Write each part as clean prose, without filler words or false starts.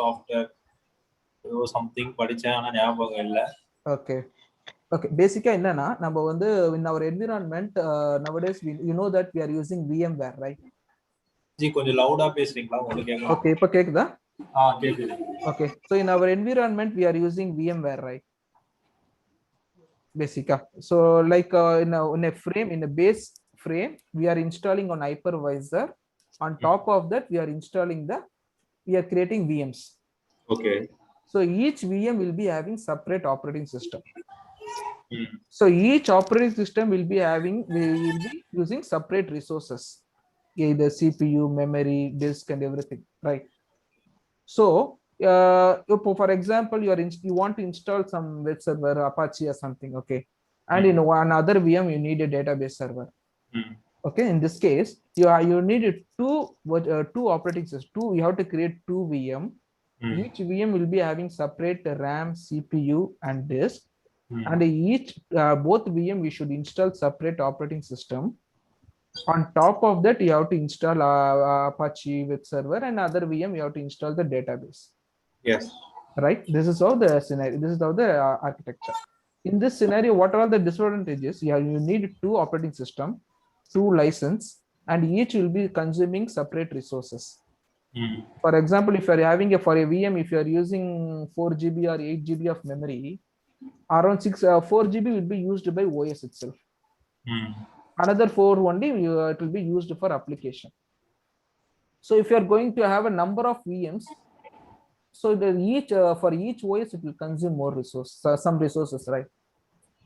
Software something படிச்சேன், ஆனா ஞாபகம் இல்ல. Okay okay. பேசிக்கா என்னன்னா நம்ம வந்து in our environment nowadays you know that we are using VMware, right? G கொஞ்சம் லவுடா பேசுறீங்களா? உங்களுக்கு கேட்கலாம். ஓகே, இப்போ கேக்குதா? கேக்குது. Okay, so in our environment we are using VMware, right? Basica. So like in a frame, in a base frame, we are installing on hypervisor. On top of that, we are installing we are creating VMs. Okay. So each VM will be having separate operating system. Hmm. So each operating system will be using separate resources, either CPU, memory, disk, and everything, right? So for example, you want to install some web server, Apache or something, okay? And in another VM you need a database server. Okay, in this case you need two operating systems. You have to create two VM. Each VM will be having separate RAM, CPU, and disk. And both VM we should install separate operating system. On top of that, you have to install Apache web server, and other VM you have to install the database. Yes. Right. This is how the scenario. This is how the architecture. In this scenario, what are the disadvantages? You need two operating system, two license, and each will be consuming separate resources. For example, if you are having for a VM, if you are using 4 GB or 8 GB of memory, around 4 GB will be used by OS itself. Another 4 only it will be used for application. So if you are going to have a number of VMs, so for each OS it will consume more some resources, right?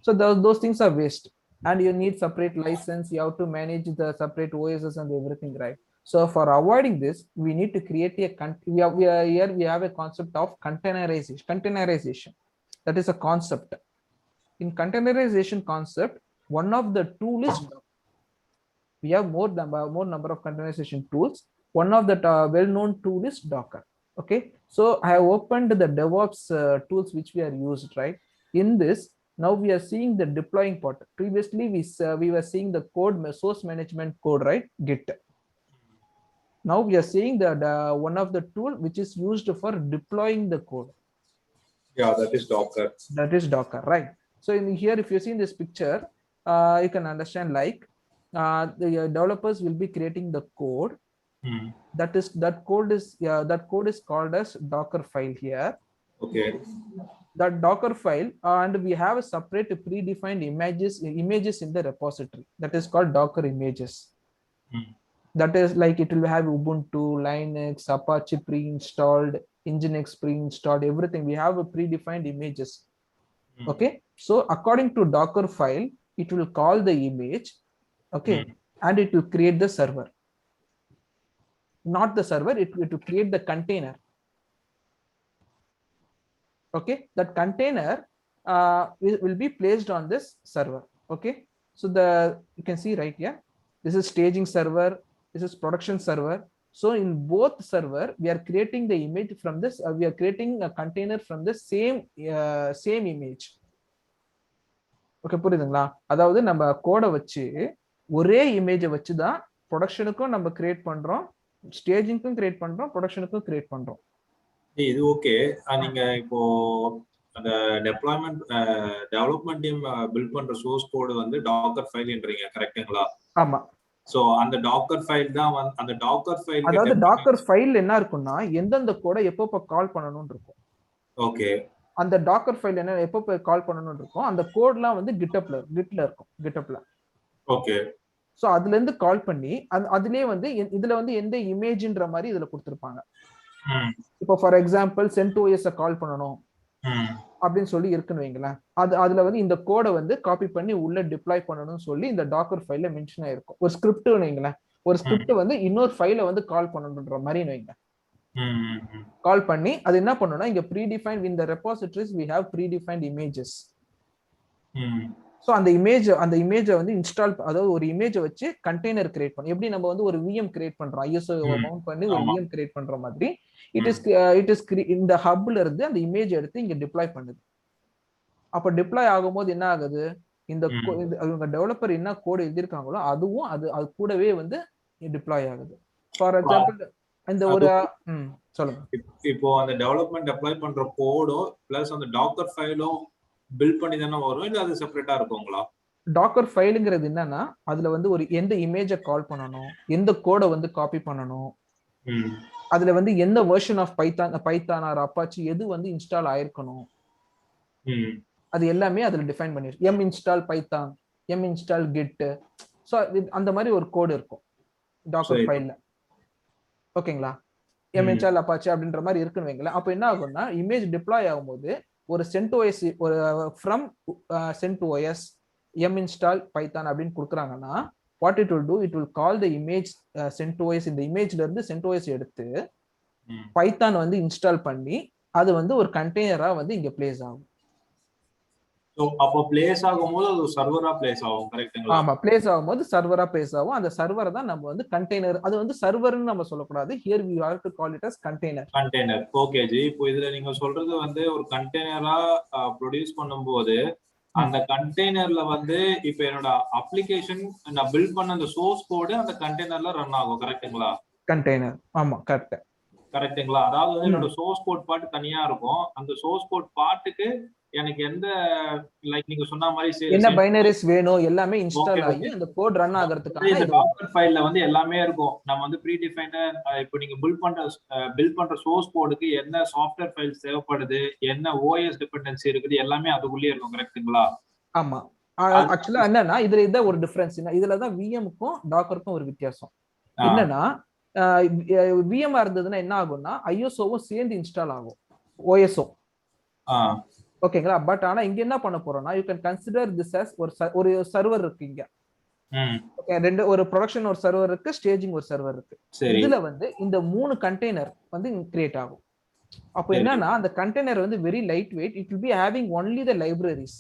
So those things are waste, and you need separate license. You have to manage the separate OSs and everything, right? So for avoiding this, we need to create we have a concept of containerization. That is a concept. In containerization concept, one of the tool is we have more number of containerization tools. One of the well-known tool is Docker. Okay, so I have opened the DevOps tools which we are used, right? In this, now we are seeing the deploying part. Previously we were seeing the code source management code, right? Git. Now we are seeing the one of the tool which is used for deploying the code. Yeah, that is Docker. That is Docker, right? So in here, if you see in this picture, you can understand like the developers will be creating the code. That code is called as Docker file here. Okay. That Docker file, and we have a separate predefined images in the repository. That is called Docker images. That is like it will have Ubuntu, Linux, Apache pre-installed, Nginx pre-installed, everything. We have a predefined images. Okay, so according to Docker file, it will call the image, okay, and it will create the server. Not the server, it will create the container. Okay, that container will be placed on this server. Okay, so you can see right here, this is staging server, this is production server. So in both server, we are creating the image from this, we are creating a container from the same image. Okay, புரியுதுங்களா? அதாவது நம்ம கோடை வச்சு ஒரே இமேஜை வச்சு தான் ப்ரொடக்ஷனுக்கும் நம்ம கிரியேட் பண்றோம், ஸ்டேஜிங்க்கும் கிரியேட் பண்றோம், ப்ரொடக்ஷனுக்கும் கிரியேட் பண்றோம். இது ஓகே. நீங்க இப்போ அந்த டெவலப்மெண்ட் டீம் பில்ட் பண்ற சோர்ஸ் கோட் வந்து டாக்கர் ஃபைல்ன்றீங்க, கரெக்ட்டுங்களா? ஆமா. சோ அந்த டாக்கர் ஃபைல் தான் அந்த டாக்கர் ஃபைல், அதாவது டாக்கர் ஃபைல் என்ன இருக்கும்னா எந்தெந்த கோடை எப்பப்ப கால் பண்ணணும்னு இருக்கும். ஓகே. அந்த டாக்கர் ஃபைல் என்ன எப்பப்ப கால் பண்ணணும்னு இருக்கும், அந்த கோட்லாம் வந்து கிட்ல இருக்கும், கிட்ல. ஓகே. சோ அதுல இருந்து கால் பண்ணி அதுலயே வந்து இதுல வந்து எந்த இமேஜ்ன்ற மாதிரி இதுல கொடுத்திருப்பாங்க. இப்போ ஃபார் எக்ஸாம்பிள் CentOS கால் பண்ணணும் அப்படின்னு சொல்லி இருக்குன்னு வைங்களேன், அதுல வந்து இந்த கோடை வந்து காப்பி பண்ணி உள்ள டிப்ளாய் பண்ணணும்னு சொல்லி இந்த டாக்கர் ஃபைல்ல மென்ஷன் ஆயிருக்கும். ஒரு ஸ்கிரிப்ட்னு வைங்களேன், ஒரு ஸ்கிரிப்ட் வந்து இன்னொரு ஃபைலை வந்து கால் பண்ணணும்ன்ற மாதிரி வைங்க. கால் பண்ணி அது என்ன பண்ணணும்னா இங்க predefined in the repositories we have predefined images. So அந்த இமேஜை வந்து இன்ஸ்டால், அதாவது ஒரு இமேஜை வச்சு கண்டெய்னர் கிரியேட் பண்ணி, எப்படி நம்ம வந்து ஒரு VM கிரியேட் பண்றோம், ISO மவுண்ட் பண்ணி ஒரு VM கிரியேட் பண்ற மாதிரி இட் இஸ் இந்த ஹப்ல இருந்து அந்த இமேஜ் எடுத்து இங்க டிப்ளாய் பண்ணுது. அப்ப டிப்ளாய் ஆகும்போது என்ன ஆகுது, இந்த அவங்க டெவலப்பர் என்ன கோட் எழுதியிருக்காங்களோ அதுவும் அது கூடவே வந்து டிப்ளாய் ஆகுது. ஃபார் எக்ஸாம்பிள் இந்த ஒரு சொல்லுங்க. இப்போ அந்த டெவலப்மெண்ட் அப்ளை பண்ற கோடும் பிளஸ் அந்த டாக்கர் ஃபைலும் பில்ட் பண்ணி தானே வரும், இல்ல அது செப்பரேட்டா இருக்குங்களா? டாக்கர் ஃபைலுங்கிறது என்னன்னா அதுல வந்து ஒரு எந்த இமேஜை கால் பண்ணணும், எந்த கோடை வந்து காப்பி பண்ணணும், அதுல வந்து எந்த version of Python or Apache எது வந்து இன்ஸ்டால் ஆயிருக்கணும், அது எல்லாமே அதுல டிஃபைன் பண்ணிருக்கு. எம் இன்ஸ்டால் பைத்தான், எம் இன்ஸ்டால் கிட், ஸோ அந்த மாதிரி ஒரு கோடு இருக்கும் டாக்கர் ஃபைல்ல. ஓகேங்களா? எம் இன்ஸ்டால் அப்பாச்சி அப்படின்ற மாதிரி இருக்குன்னு வைங்களேன். அப்போ என்ன ஆகும்னா இமேஜ் டிப்ளாய் ஆகும்போது ஒரு CentOS ஒரு from CentOS M install Python அப்படின்னு கொடுக்குறாங்கன்னா what it will do, it will call the image CentOS. இந்த இமேஜ்ல இருந்து CentOS எடுத்து பைத்தான் வந்து இன்ஸ்டால் பண்ணி அது வந்து ஒரு கண்டெய்னரா வந்து இங்க பிளேஸ் ஆகும். அப்போ பிளேஸ் ஆகும்போது அது சர்வரா பிளேஸ் ஆகும், கரெக்ட்டுங்களா? ஆமா, பிளேஸ் ஆகும்போது சர்வரா பிளேஸ் ஆகும். அந்த சர்வரை தான் நம்ம வந்து கண்டெய்னர், அது வந்து சர்வர்னு நம்ம சொல்லக்கூடாது, here we have to call it as container. Container. Okay G. இப்போ இதுல நீங்க சொல்றது வந்து ஒரு கண்டெய்னரா ப்ரொடியூஸ் பண்ணும்போது அந்த கண்டெய்னர்ல வந்து இப்ப என்னோட அப்ளிகேஷன் நான் பில்ட் பண்ண அந்த சோர்ஸ் கோடு அந்த கண்டெய்னர்ல ரன் ஆகும், கரெக்ட்டுங்களா? கண்டெய்னர், ஆமா கரெக்ட். கரெக்ட்டுங்களா? அதாவது என்னோட சோர்ஸ் கோட் பார்ட் தனியா இருக்கும். அந்த சோர்ஸ் கோட் பார்ட்டுக்கு எனக்கு எந்த லைக் நீங்க சொன்ன மாதிரி என்ன பைனரிஸ் வேணும் எல்லாமே இன்ஸ்டால் ஆகி அந்த கோட் ரன் ஆகிறதுக்காக இந்த டாக்கர் ஃபைல்ல வந்து எல்லாமே இருக்கும். நம்ம வந்து ப்ரீ டிஃபைன்டா இப்போ நீங்க பில்ட் பண்ற சோர்ஸ் கோடுக்கு என்ன சாஃப்ட்வேர் ஃபைல்ஸ் தேவைப்படுது, என்ன OS டிபெண்டன்சி இருக்குது, எல்லாமே அதுக்குள்ளே இருக்கும், கரெக்ட்டுங்களா? ஆமா. ஆக்சுவலா என்னன்னா இதுல இதான் ஒரு டிஃபரன்ஸ். இதுல தான் விஎம்க்கும் டாக்கருக்கும் ஒரு வித்தியாசம். என்னன்னா விஎம் இருந்ததுன்னா என்ன ஆகும்னா ஐஎஸ்ஓவும் சேர்ந்து இன்ஸ்டால் ஆகும், ஓஎஸ்ஓ. ஓகேங்களா? பட் ஆனா இங்க என்ன பண்ண போறோம்னா you can consider this as ஒரு சர்வர் இருக்கு இங்க. ஓகே, ரெண்டு ஒரு ப்ரொடக்ஷன் ஒரு சர்வர் இருக்கு, ஸ்டேஜிங் ஒரு சர்வர் இருக்கு. இதுல வந்து இந்த 3 கண்டெய்னர் வந்து கிரியேட் ஆகும். அப்போ என்னன்னா அந்த கண்டெய்னர் வந்து very light weight, it will be having only the libraries.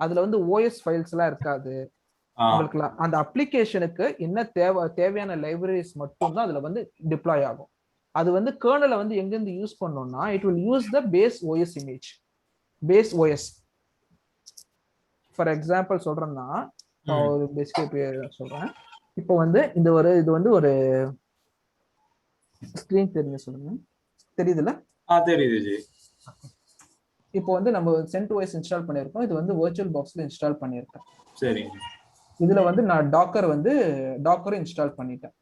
அதுல வந்து OS ஃபைல்ஸ் எல்லாம் இருக்காது உங்களுக்கு. அந்த அப்ளிகேஷனுக்கு என்ன தேவையான லைப்ரரிஸ் மட்டும் தான் அதுல வந்து டிப்ளாய் ஆகும். அது வந்து கர்னலை வந்து எங்க இருந்து யூஸ் பண்ணோம்னா it will use the base OS image, base OS. For example சொல்றேன்னா ஒரு பேசிக்கா சொல்றேன். இப்போ வந்து இது வந்து ஒரு ஸ்கிரீன் தெரிஞ்சு சொல்லுங்க, தெரியுதுல்ல? தெரியுது. இப்போ வந்து நம்ம CentOS இன்ஸ்டால் பண்ணியிருக்கோம். இது வந்து வர்ச்சுவல் பாக்ஸ்ல இன்ஸ்டால் பண்ணியிருக்கேன். சரி. இதுல வந்து நான் டாக்கர் இன்ஸ்டால் பண்ணிட்டேன்.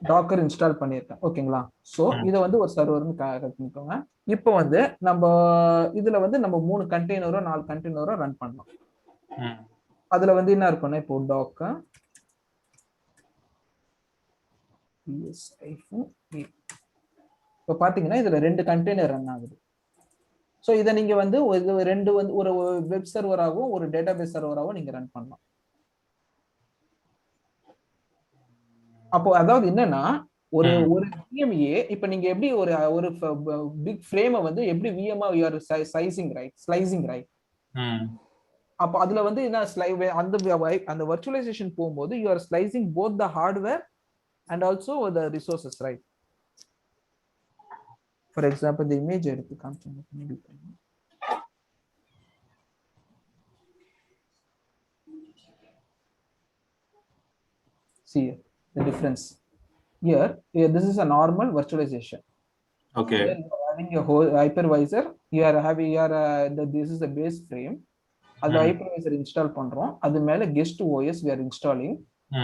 டாக்கர் இன்ஸ்டால் பண்ணியிருக்கேன். ஓகேங்களா? சோ இதை வந்து ஒரு சர்வர்னு பண்ணிக்கோங்க. இப்போ வந்து நம்ம இதுல வந்து நம்ம 3 கண்டெய்னரோ 4 கண்டெய்னரோ ரன் பண்ணலாம். அதுல வந்து என்ன இருக்கும்னா இப்போ டாக்கர் இப்போ பாத்தீங்கன்னா இதுல 2 கண்டெய்னர் ரன் ஆகுது. சோ இதை நீங்க வந்து ஒரு வெப் சர்வராகவும் ஒரு டேட்டாபேஸ் சர்வராகவும் நீங்க ரன் பண்ணலாம். அப்போ அதாவது என்னன்னா ஒரு விஎம்ஏ இப்ப நீங்க எப்படி ஒரு பிக் ஃப்ரேமை வந்து எப்படி விஎம்ஆ யூஆர் ஸ்லைசிங் ரைட். அப்போ அதுல வந்து என்ன அந்த வர்ச்சுவலைசேஷன் போகும்போது you are slicing both the hardware and also the resources, right? For example இந்த இமேஜ் எடுத்து காமிச்சோம். See the difference here. This is a normal virtualization. Okay. Here you are having a whole hypervisor. This is a base frame. அந்த hypervisor install பண்றோம். அது மேல guest OS we are installing.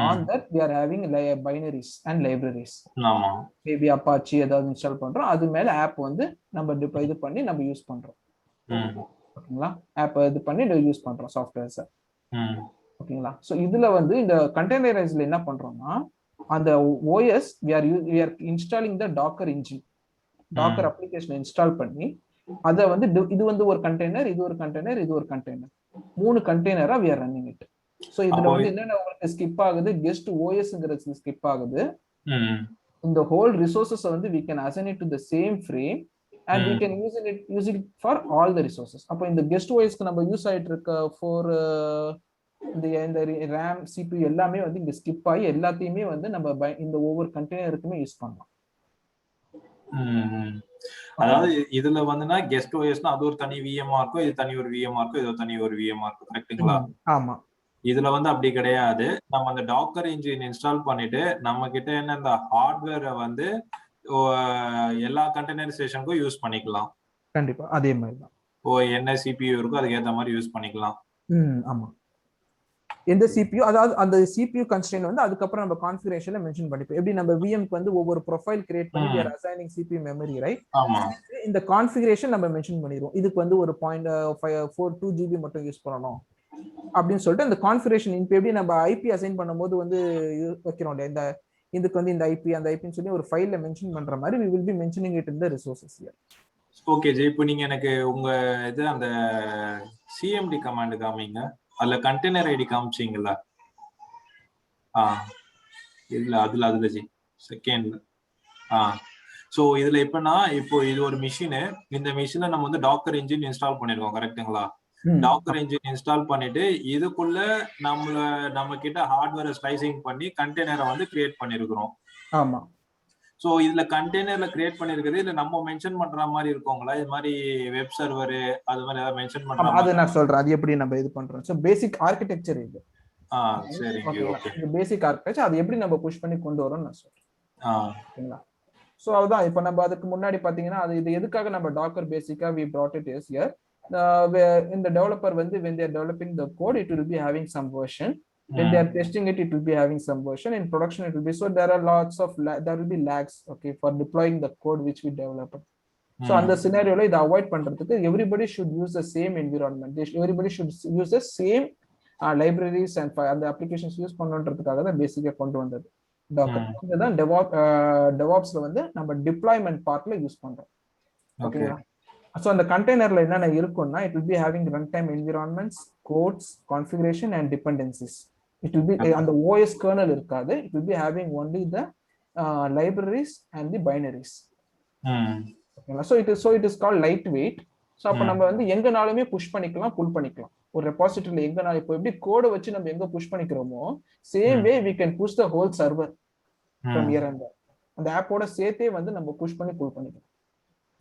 On that we are having binaries and libraries. ஆமா. Maybe Apache ஏதாவது install பண்றோம். அது மேல app வந்து நம்ம இது பண்ணி நம்ம யூஸ் பண்றோம். ஓகேங்களா? ஆப் இது பண்ணி யூஸ் பண்றோம் சாஃப்ட்வேர்ஸ். ஓகேங்களா? சோ இதுல வந்து இந்த கண்டெய்னரைஸ்ல என்ன பண்றோம்னா அந்த OS we are installing the docker engine, docker application install பண்ணி அத வந்து இது வந்து ஒரு கண்டெய்னர், இது ஒரு கண்டெய்னர், இது ஒரு container, 3 கண்டெய்னரா we are running it. So இதுல வந்து என்னென்ன உங்களுக்கு ஸ்கிப் ஆகுது, guest OSங்கிறது ஸ்கிப் ஆகுது. இந்த whole resources வந்து we can assign it to the same frame and we can use it for all the resources. அப்போ இந்த guest OSக்கு நம்ம யூஸ் ஆயிட்டு இருக்க for இந்த RAM CPU எல்லாமே வந்து இங்க ஸ்கிப் ஆகி எல்லாத்தையுமே வந்து நம்ம இந்த ஒவ்வொரு கண்டெய்னருக்குமே யூஸ் பண்ணலாம். ம். அதாவது இதுல வந்துனா கெஸ்ட் ஓஎஸ்னா அது ஒரு தனி விஎம்ஆ இருக்கும், இது தனி ஒரு விஎம்ஆ இருக்கும், இது தனி ஒரு விஎம்ஆ இருக்கும், கரெக்ட்டுங்களா? ஆமா. இதுல வந்து அப்படி கிடையாது. நம்ம அந்த டாக்கர் இன்ஜின் இன்ஸ்டால் பண்ணிட்டு நம்ம கிட்ட என்ன இந்த ஹார்ட்வேரை வந்து எல்லா கண்டெய்னரைசேஷனுக்கும் யூஸ் பண்ணிக்கலாம். கண்டிப்பா அதே மாதிரி தான். என்ன சிபியூ இருக்கோ அதுக்கு ஏத்த மாதிரி யூஸ் பண்ணிக்கலாம். ஆமா. எந்த சிபியூ, அதாவது அந்த சிபியூ கன்ஸ்ட்ரெயின் வந்து அதுக்கப்புறம் நம்ம கான்ஃபிகரேஷன்ல மென்ஷன் பண்ணிப்போம். எப்படி நம்ம விஎம்க்கு வந்து ஒவ்வொரு ப்ரொஃபைல் கிரியேட் பண்ணி we are assigning CPU memory, right? ஆமா. இந்த கான்ஃபிகரேஷன் நம்ம மென்ஷன் பண்ணிடுவோம். இதுக்கு வந்து ஒரு 0.42 GB மட்டும் யூஸ் பண்ணணும் அப்படின்னு சொல்லிட்டு அந்த கான்ஃபிகரேஷன் இப்போ எப்படி நம்ம ஐபி அசைன் பண்ணும்போது வந்து வைக்கிறோம் இல்லையா, இந்த இதுக்கு வந்து இந்த ஐபி அந்த ஐபின்னு சொல்லி ஒரு ஃபைல்ல மென்ஷன் பண்ற மாதிரி we will be mentioning it in the resources here. Okay G, இப்போ நீங்க எனக்கு உங்க இது அந்த சிஎம்டி கமாண்ட் காமிங்க. அதுல கண்டெய்னர் ஐடி காமிச்சீங்களா? இல்ல அதுல ஜி செகண்ட்ல. ஸோ இதுல எப்படின்னா, இப்போ இது ஒரு மிஷினு. இந்த மிஷினை நம்ம வந்து டாக்கர் இன்ஜின் இன்ஸ்டால் பண்ணிருக்கோம், கரெக்ட்டுங்களா? டாக்கர் இன்ஜின் இன்ஸ்டால் பண்ணிட்டு இதுக்குள்ள நம்ம கிட்ட ஹார்ட்வேரை ஸ்லைசிங் பண்ணி கண்டெய்னரை வந்து கிரியேட் பண்ணிருக்கிறோம். ஆமா. ஸோ இதுல கண்டெய்னர்ல கிரியேட் பண்ணிருக்கிறது இல்ல நம்ம மென்ஷன் பண்ற மாதிரி இருக்கோங்களா? இது மாதிரி வெப் சர்வர் அது மாதிரி ஏதாவது மென்ஷன் பண்ற அது நான் சொல்றேன், அது எப்படி நம்ம இது பண்றோம். ஸோ பேசிக் ஆர்கிடெக்சர் இது. சரி, ஓகே. இந்த பேசிக் ஆர்கிடெக்சர் அது எப்படி நம்ம புஷ் பண்ணி கொண்டு வரோம்னு நான் சொல்றேன். ஓகேங்களா? ஸோ அதுதான் இப்போ நம்ம அதுக்கு முன்னாடி பாத்தீங்கன்னா அது இது எதுக்காக நம்ம டாக்கர் பேசிக்கா we brought it is here. In the developer வந்து when they are developing the code it will be having some version. When they are testing it will be having some version. In production it will be, so there are lots of there will be lags, okay, for deploying the code which we develop. So அந்த scenarioல இதை avoid பண்றதுக்கு everybody should use the same environment. Everybody should use the same libraries and அந்த applications use பண்ணணுன்றதுக்காக தான் பேசிக்கா கொண்டு வந்தது Docker. இதுதான் டெவாப்ஸ்ல வந்து நம்ம டிப்ளாய்மென்ட் பார்ட்ல யூஸ் பண்றோம். ஓகேங்களா? ஸோ அந்த கண்டெய்னர்ல என்னென்ன இருக்கும்னா it will be having runtime environments, codes, configuration and dependencies. It will be அந்த OS kernel இருக்காது. It will be having only the libraries and the binaries. ஓகேங்களா? So it is called lightweight. So அப்போ நம்ம வந்து எங்கனாலுமே push பண்ணிக்கலாம், புல் பண்ணிக்கலாம். ஒரு ரெபாசிட்டரியில எங்கனாலும் இப்போ எப்படி கோடை வச்சு நம்ம எங்க புஷ் பண்ணிக்கிறோமோ same way we can push the whole server from here and there. அந்த ஆப்போட சேர்த்தே வந்து நம்ம புஷ் பண்ணி புல் பண்ணிக்கலாம்.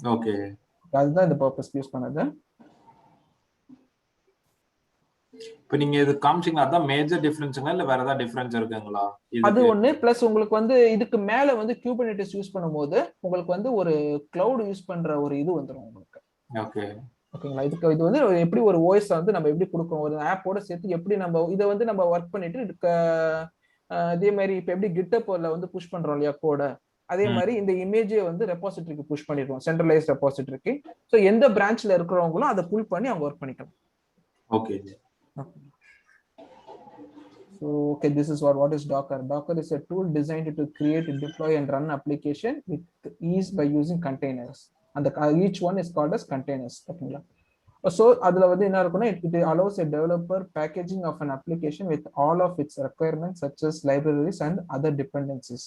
ஓகே, அதுதான் இந்த பர்பஸ் யூஸ் பண்ணது. இப்போ நீங்க இது காமிச்சீங்க, அதான் மேஜர் டிஃபரன்ஸ்ங்களா இல்ல வேற ஏதாவது டிஃபரன்ஸ் இருக்குங்களா? அது ஒண்ணு. பிளஸ் உங்களுக்கு வந்து இதுக்கு மேல வந்து குபர்னெட்டிஸ் யூஸ் பண்ணும்போது உங்களுக்கு வந்து ஒரு கிளவுட் யூஸ் பண்ற ஒரு இது வந்துடும் உங்களுக்கு. ஓகே, ஓகேங்களா? இது வந்து எப்படி ஒரு ஓஎஸ் வந்து நம்ம எப்படி கொடுக்கணும், ஒரு ஆப்போட சேர்த்து எப்படி நம்ம இதை வந்து நம்ம ஒர்க் பண்ணிட்டு அதே மாதிரி இப்போ எப்படி கிட்டப்ல வந்து புஷ் பண்றோம் இல்லையா கோட, அதே மாதிரி இந்த இமேஜை வந்து ரெபாசிட்டரிக்கு புஷ் பண்ணிடுவோம், சென்ட்ரலைஸ்ட் ரெபாசிட்டரிக்கு. ஸோ எந்த பிரான்ச்ல இருக்கிறவங்களும் அதை புல் பண்ணி அவங்க ஒர்க் பண்ணிக்கலாம். Okay. So okay, this is what is Docker. Docker is a tool designed to create, deploy and run application with ease by using containers. And each one is called as containers. Okay. So adula vandu enna irukona, it allows a developer packaging of an application with all of its requirements such as libraries and other dependencies.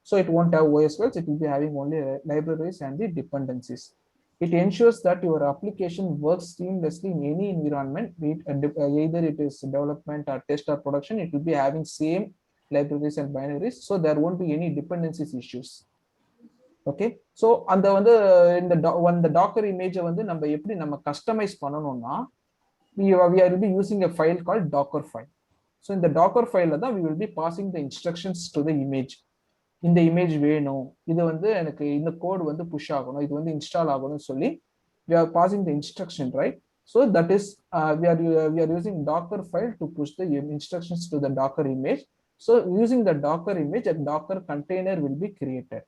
So it won't have OS files, it will be having only libraries and the dependencies. It ensures that your application works seamlessly in any environment, either it is development or test or production. It will be having same libraries and binaries, so there won't be any dependencies issues. Okay, so அந்த வந்து இந்த Docker இமேஜை வந்து நம்ம எப்படி நம்ம customise பண்ணணும்னா we will be using a file called docker file. So in the docker file தான் we will be passing the instructions to the image. இந்த இமேஜ் வேணும், இது வந்து எனக்கு இந்த கோட் வந்து புஷ் ஆகணும், இது வந்து இன்ஸ்டால் ஆகணும்னு சொல்லி we are passing the instruction, right? So that is we are using docker file to push the instructions to the docker image. So using the docker image, a docker container will be created.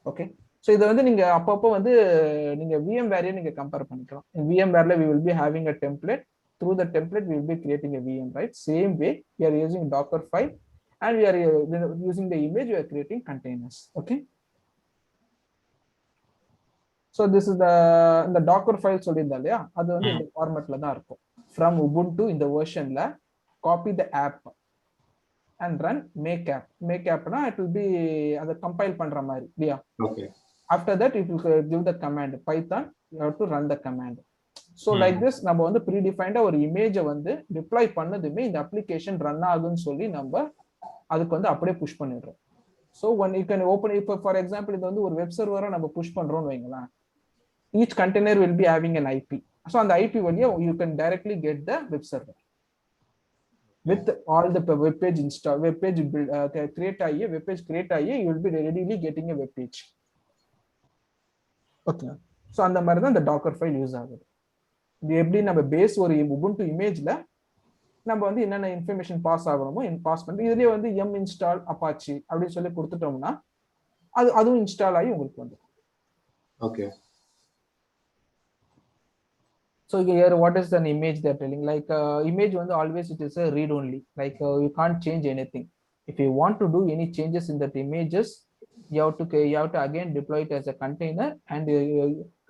Okay, so இதை வந்து நீங்க அப்பப்போ வந்து நீங்க VMware நீங்க compare பண்ணிக்கலாம். In VMware we will be having a template. Through the template we will be creating a VM, right? Same way we are using docker file and we are using the image, we are creating containers. Okay, so this is the docker file சொல்லிருந்தா இல்லையா, அது வந்து இந்த ஃபார்மேட்ல தான் இருக்கும். From Ubuntu இந்த வெர்ஷன்ல copy the app and run make app na it will be அதை compile பண்ற மாதிரி இல்லையா. Okay, after that it will give the command python, you have to run the command. So like this நம்ம வந்து predefined ஒரு இமேஜை வந்து deploy பண்ணதுமே இந்த அப்ளிகேஷன் ரன் ஆகுன்னு சொல்லி நம்ம அதுக்கு வந்து அப்படியே புஷ் பண்ணிடுறோம். So when you can open it, for example, இது வந்து ஒரு வெப் சர்வரா நம்ம புஷ் பண்றோம்னு வைங்களேன், each container will be having an IP. So on the IP வழியா you can directly get the web server with all the web page install, web page build, create ஆகி web page create ஆகி you will be readily getting a web page. Okay, so அந்த மாதிரி தான் இந்த Docker file use ஆகுது. இது எப்படி நம்ம பேஸ் ஒரு உபுண்டு இமேஜ்ல நம்ம வந்து என்னென்ன இன்ஃபர்மேஷன் பாஸ் ஆகணுமோ பாஸ் பண்ணி இதுலயே வந்து எம் இன்ஸ்டால் அப்பாச்சி அப்படின்னு சொல்லி கொடுத்துட்டோம்னா அதுவும் இன்ஸ்டால் ஆகி உங்களுக்கு வந்து. Okay. So here what is an image they're telling, like image வந்து always it is a read only, like you can't change anything. If you want to do any changes in that images, you have to again deploy it as a container, and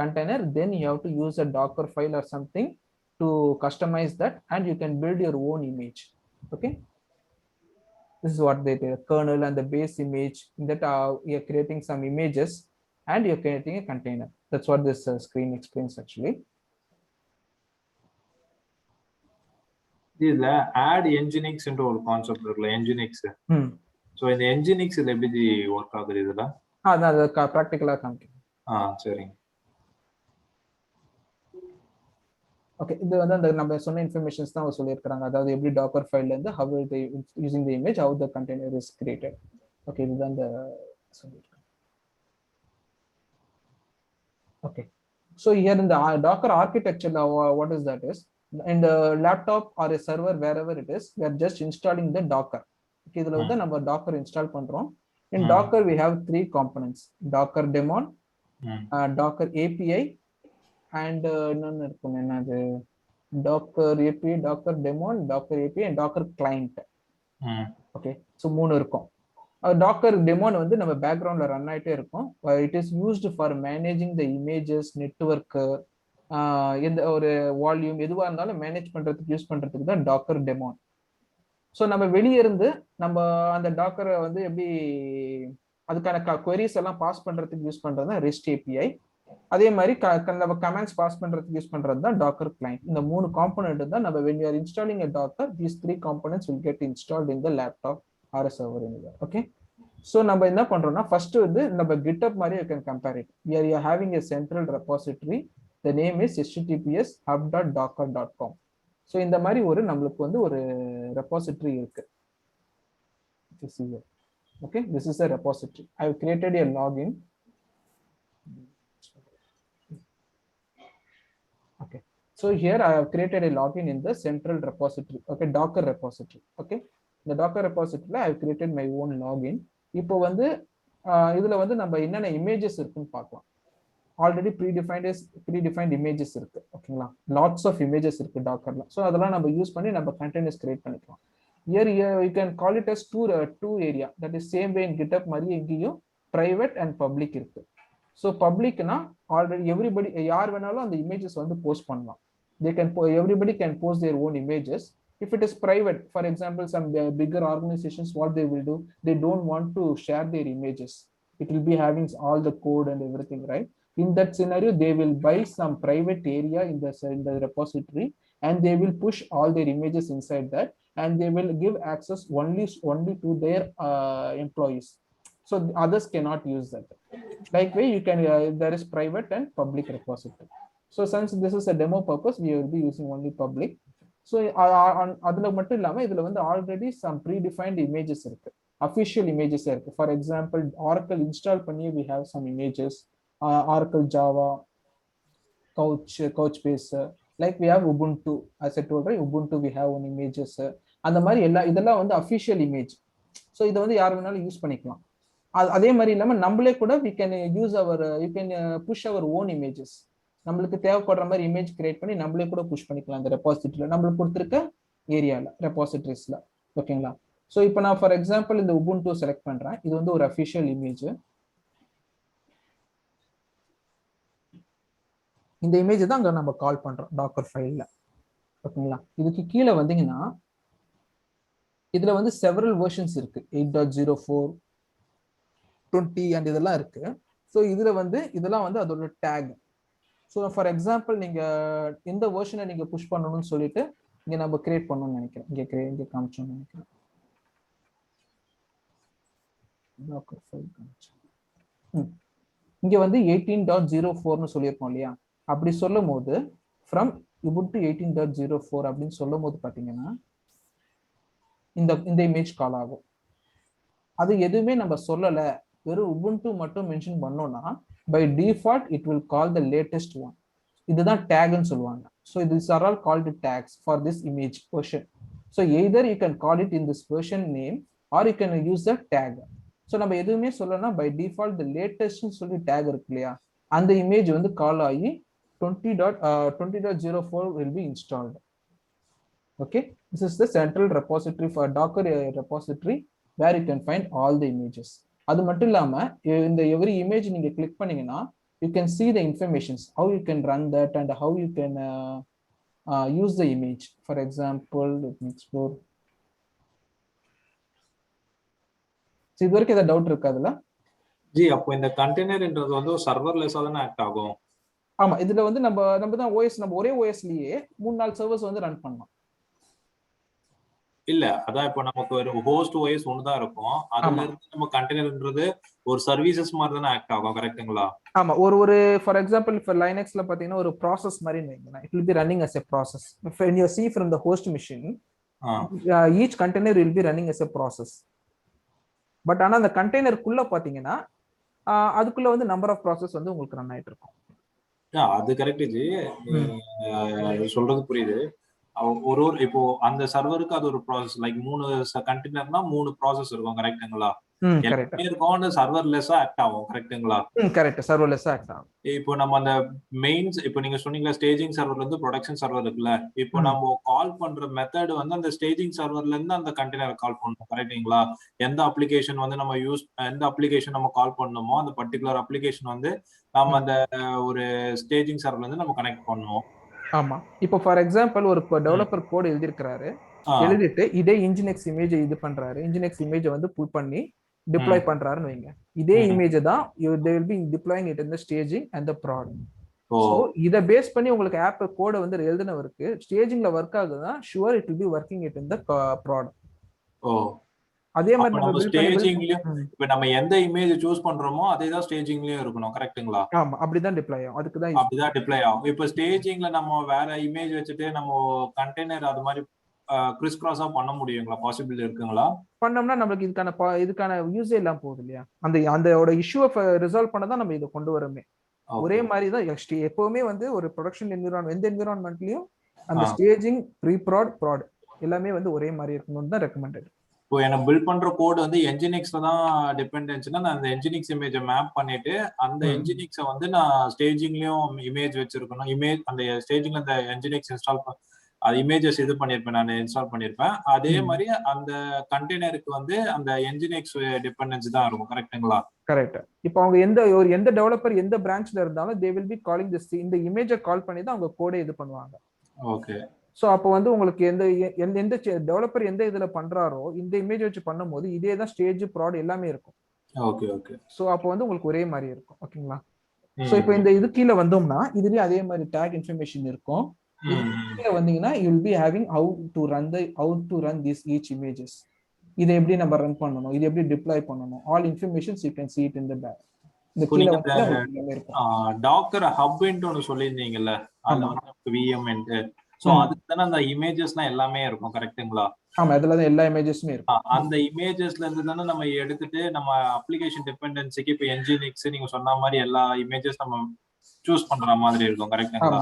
container, then you have to use a Docker file or something to customize that, and you can build your own image. Okay, this is what they do, kernel and the base image that you're creating some images and you're creating a container. That's what this screen explains actually. இதுல add nginx ன்ற ஒரு concept இருக்குல்ல, nginx. So இந்த nginx இது எப்படி work ஆகுது இதுல? அது பிராக்டிகலா காமிக்கிறேன். சரிங்க. ஓகே, இது வந்து அந்த நம்ம சொன்ன இன்ஃபர்மேஷன்ஸ் தான் சொல்லியிருக்காங்க. அதாவது எப்படி டாக்கர் ஃபைல்ல இருந்து how it using the image, how the container is created. Okay, இதுதான் அந்த சொல்லியிருக்காங்க. Okay, so here in the Docker architecture, what is that is, in the laptop or a server wherever it is, we are just installing the Docker. Okay, இதுல வந்து நம்ம Docker install பண்றோம். In Docker we have 3 components: Docker daemon, Docker API, and இன்னொன்னு இருக்கும், என்னது, Docker API, Docker daemon, Docker API and Docker client. Okay, so 3 இருக்கும். Docker daemon வந்து நம்ம பேக்ரவுண்ட்ல ரன் ஆயிட்டே இருக்கும். It is used for managing the images, network, எந்த ஒரு வால்யூம் எதுவா இருந்தாலும் மேனேஜ் பண்றதுக்கு யூஸ் பண்றதுக்கு தான் டாக்கர் டெமோன். ஸோ நம்ம வெளியே இருந்து நம்ம அந்த டாக்கரை வந்து எப்படி அதுக்கான queries எல்லாம் பாஸ் பண்றதுக்கு யூஸ் பண்றது தான் ரெஸ்ட் ஏபிஐ. அதே மாதிரி நம்ம கமாண்ட்ஸ் பாஸ் பண்றதுக்கு யூஸ் பண்றது தான் டாக்கர் கிளைண்ட். இந்த 3 காம்போனன்ட் தான் நம்ம when you are installing a Docker, these 3 components will get installed in the laptop or a server anywhere. Okay, so நம்ம என்ன பண்றோம்னா ஃபர்ஸ்ட் வந்து நம்ம GitHub மாதிரி you can compare it. Here you are having a central repository. The name is https://hub.docker.com. So இந்த மாதிரி ஒரு நம்மளுக்கு வந்து ஒரு repository இருக்கு. Okay, this is a repository. I have created a login. Okay, so here I have created a login in the central repository. Okay, Docker repository. Okay, the Docker repository I have created my own login. இப்போ வந்து இதுல வந்து நம்ம என்னென்ன images இருக்குன்னு பார்க்கலாம். Already predefined images இருக்கு. ஓகேங்களா, லாட்ஸ் ஆஃப் இமேஜஸ் இருக்கு டாக்கர்ல. ஸோ அதெல்லாம் நம்ம யூஸ் பண்ணி நம்ம கண்டெய்னர்ஸ் கிரியேட் பண்ணிக்கலாம். Here you can call it as two area. That is same way in GitHub மாதிரி எங்கேயும் private and public இருக்கு. ஸோ பப்ளிக்னா ஆல்ரெடி எவ்ரிபடி யார் வேணாலும் அந்த இமேஜஸ் வந்து போஸ்ட் பண்ணலாம். Everybody can post their own images. If it is private, for example, some bigger organizations, what they will do, they don't want to share their images. It will be having all the code and everything, right? In that scenario, they will buy some private area in the repository, and they will push all their images inside that, and they will give access only to their employees. So others cannot use that. Likewise, you can there is private and public repository. So since this is a demo purpose, we will be using only public. So அதுல மட்டும் இல்லாம இதுல வந்து already some predefined images இருக்கு, official images இருக்கு. For example, Oracle install பண்ணி we have some images, Oracle Java, Couchbase, like we have Ubuntu. As I told you, Ubuntu we have one images. அந்த மாதிரி இதெல்லாம் வந்து official image. So இதை வந்து யார் வேணாலும் யூஸ் பண்ணிக்கலாம். அதே மாதிரி இல்லாம நம்மளே கூட we can use you can push our own images. நம்மளுக்கு தேவைப்படுற மாதிரி இமேஜ் கிரியேட் பண்ணி நம்மளே கூட புஷ் பண்ணிக்கலாம் அந்த ரெபாசிட்டரியில, நம்மளுக்கு கொடுத்துருக்க ஏரியால ரெபாசிட்டரிஸ்ல. ஓகேங்களா, ஸோ இப்போ நான் ஃபார் எக்ஸாம்பிள் இந்த உபுண்டு செலக்ட் பண்றேன். இது வந்து ஒரு அஃபிஷியல் இமேஜ். இந்த இமேஜ் தான் அங்க நம்ம கால் பண்றோம் டாக்கர் ஃபைல்ல. ஓகேங்களா, இதுக்கு கீழே வந்தீங்கன்னா இதுல வந்து செவரல் வெர்ஷன்ஸ் இருக்கு. 8.04, 20 அண்ட் இதெல்லாம் இருக்கு. ஸோ இதுல வந்து இதெல்லாம் வந்து அதோட டேக். ஸோ ஃபார் எக்ஸாம்பிள் நீங்க இந்த வெர்ஷனை நீங்க புஷ் பண்ணணும்னு சொல்லிட்டு இங்க நம்ம கிரியேட் பண்ணணும்னு நினைக்கிறேன். இங்க காமிச்சோம்னு நினைக்கிறேன். டாக்கர் ஃபைல் இங்க வந்து 18.04ன்னு சொல்லியிருக்கோம் இல்லையா? அப்படி சொல்லும் போது ஃப்ரம் ubuntu 18.04 அப்படின்னு சொல்லும் போது பாத்தீங்கன்னா இந்த இமேஜ் கால் ஆகும். அது எதுவுமே நம்ம சொல்லல, வெறும் ubuntu மட்டும் மென்ஷன் பண்ணோம்னா by default it will call the latest one. இதுதான் டேக்னு சொல்லுவாங்க. So these are all called tags for this image version. So either you can call it in this version name or you can use the tag. So நம்ம எதுவுமே சொல்லனா by default த லேட்டஸ்ட்னு சொல்லி take இருக்கு இல்லையா, அந்த இமேஜ் வந்து கால் ஆகி 20.04 will be installed. Okay, this is the central repository for Docker repository where you can find all the images. அது மட்டும் இல்லாம இந்த every image நீங்க கிளிக் பண்ணீங்கன்னா you can see the informations, how you can run that and how you can use the image. For example, let me explore. இது வரைக்கும் ஏதாவது doubt இருக்கா அதுல? ஜி, அப்போ இந்த கண்டெய்னர்ன்றது வந்து ஒரு சர்வர்லெஸ்ஸா தானே ஆக்ட் ஆகும்? ஆமா, இதுல வந்து நம்ம தான் OS, நம்ம ஒரே OSலயே 3-4 சர்வர்ஸ் வந்து ரன் பண்ணலாம். இல்ல, அதான் இப்போ நமக்கு ஒரு ஹோஸ்ட் OS ஒன்னு தான் இருக்கும். அதுல இருந்து நம்ம கண்டெய்னர்ன்றது ஒரு சர்வீசஸ் மாதிரி தானே ஆக்ட் ஆகும், கரெக்ட்டுங்களா? ஆமா, ஒரு ஃபார் எக்ஸாம்பிள் இப்ப லினக்ஸ்ல பாத்தீங்கன்னா ஒரு ப்ராசஸ் மாதிரி வைங்களேன். It will be running as a process. When you see from the host machine, each container will be running as a process. But ஆனா அந்த கண்டெய்னருக்குள்ள பாத்தீங்கன்னா அதுக்குள்ள வந்து நம்பர் ஆஃப் ப்ராசஸ் வந்து உங்களுக்கு ரன் ஆயிட்டு இருக்கும். அது கரெக்ட் ஜி, சொல்றது புரியுது. ஒரு இப்போ அந்த சர்வருக்கு அது ஒரு ப்ராசஸ், லைக் 3 கண்டெய்னர்னா 3 ப்ராசஸ் இருக்கும், கரெக்ட்டுங்களா? எல்லாமே இருக்கும், அந்த சர்வர்லெஸ்ஸா ஆக்ட் ஆகும், கரெக்ட்டுங்களா? கரெக்ட், சர்வர்லெஸ்ஸா ஆக்ட் ஆகும். இப்போ நம்ம அந்த மெயின்ஸ், இப்போ நீங்க சொன்னீங்க ஸ்டேஜிங் சர்வர்ல இருந்து ப்ரொடக்ஷன் சர்வர் இருக்குல்ல, இப்போ நம்ம கால் பண்ற மெத்தட் வந்து அந்த ஸ்டேஜிங் சர்வர்ல இருந்து அந்த கண்டெய்னர் கால் பண்ணணும், கரெக்ட்டுங்களா? எந்த அப்ளிகேஷன் வந்து நம்ம எந்த அப்ளிகேஷன் நம்ம கால் பண்ணணுமோ அந்த பர்டிகுலர் அப்ளிகேஷன் வந்து நம்ம அந்த ஒரு ஸ்டேஜிங் சர்வர்ல இருந்து நம்ம கனெக்ட் பண்ணுவோம். ஆமா, இப்போ ஃபார் எக்ஸாம்பிள் ஒரு டெவலப்பர் கோட் எழுதிருக்காரு, எழுதிட்டு இதே இன்ஜினிக்ஸ் இமேஜ் இது பண்றாரு, இன்ஜினிக்ஸ் இமேஜ் வந்து புல் பண்ணி டிப்ளாய் பண்றாருன்னு வைங்க. இதே இமேஜ் தான் they will be deploying it in the staging and the prod. So இத பேஸ் பண்ணி உங்களுக்கு ஆப் கோட வந்து எழுதினவருக்கு ஸ்டேஜிங்ல வர்க் ஆகுதுன்னா sure it will be working it in the prod. அதே மாதிரி நம்ம ஸ்டேஜிங்லயும் இப்போ நம்ம எந்த இமேஜ் சூஸ் பண்றோமோ அதே தான் ஸ்டேஜிங்லயும் இருக்கணும், கரெக்ட்டுங்களா? ஆமா, அப்படிதான் டிப்ளாய் ஆகும். அதுக்கு தான் அப்படிதான் டிப்ளாய் ஆகும். இப்போ ஸ்டேஜிங்ல நம்ம வேற இமேஜ் வச்சுட்டு நம்ம கண்டெய்னர் அது மாதிரி கிறிஸ் கிராஸா பண்ண முடியுங்களா? பாசிபிள் இருக்குங்களா? பண்ணோம்னா நமக்கு இதுக்கான யூஸே எல்லாம் போகுது இல்லையா? அந்த இஷ்யூவை ரிசால்வ் பண்ண தான் நம்ம இதை கொண்டு வரமே. ஒரே மாதிரி தான் எப்பவுமே வந்து ஒரு ப்ரொடக்ஷன் என்விரான்மெண்ட், எந்த என்விரான்மெண்ட்லயும் அந்த ஸ்டேஜிங், ப்ரீ ப்ராட் எல்லாமே வந்து ஒரே மாதிரி இருக்கணும்னு தான் ரெக்கமெண்டட். இப்போ எனக்கு பில்ட் பண்ற கோட் வந்து என்ஜினிக்ஸ்ல தான் டிபெண்டன்ஸ்னா நான் அந்த என்ஜினிக்ஸ் இமேஜை மேப் பண்ணிட்டு அந்த என்ஜினிக்ஸை வந்து நான் ஸ்டேஜிங்லயும் இமேஜ் வச்சிருக்கணும். இமேஜ் அந்த ஸ்டேஜிங்ல அந்த என்ஜினிக்ஸ் இன்ஸ்டால் அது இமேஜஸ் இது பண்ணிருப்பேன், நான் இன்ஸ்டால் பண்ணிருப்பேன். அதே மாதிரி அந்த கண்டெய்னருக்கு வந்து அந்த என்ஜினிக்ஸ் டிபெண்டன்ஸ் தான் இருக்கும், கரெக்ட்டுங்களா? கரெக்ட். இப்போ அவங்க எந்த டெவலப்பர் எந்த பிரான்ச்ல இருந்தாலும் they will be calling this, இந்த இமேஜை கால் பண்ணி தான் அவங்க கோடை இது பண்ணுவாங்க. ஓகே. சோ அப்போ வந்து உங்களுக்கு எந்த டெவலப்பர் எந்த இதுல பண்றாரோ இந்த இமேஜ் வச்சு பண்ணும்போது இதே தான் ஸ்டேஜ், ப்ராட் எல்லாமே இருக்கும். Okay okay. சோ அப்போ வந்து உங்களுக்கு ஒரே மாதிரி இருக்கும். ஓகேங்களா? சோ இப்போ இந்த இது கீழ வந்தோம்னா இதுலயே அதே மாதிரி டேக் இன்ஃபர்மேஷன் இருக்கும். கீழ வந்தீங்கன்னா you will be having how to run these each images. இதை எப்படி நம்ம ரன் பண்ணணும், இது எப்படி டிப்ளாய் பண்ணணும், all informations you can see it in the back. இந்த கீழ வந்து டாக்கர் ஹப் ன்னு ஒன்னு சொல்லிருந்தீங்கல்ல, அதுல வந்து VM ன்னு, சோ அதுக்கு தான அந்த இமேஜஸ்லாம் எல்லாமே இருக்கும், கரெக்ட்டுங்களா? ஆமா, அதுல தான் எல்லா இமேஜஸுமே இருக்கும். அந்த இமேஜஸ்ல இருந்து தானே நம்ம எடுத்துட்டு நம்ம அப்ளிகேஷன் டிபெண்டன்சிக்கு இப்போ என்ஜினிக்ஸ் நீங்க சொன்ன மாதிரி எல்லா இமேஜஸ் நம்ம சூஸ் பண்ற மாதிரி இருக்கும், கரெக்ட்டுங்களா?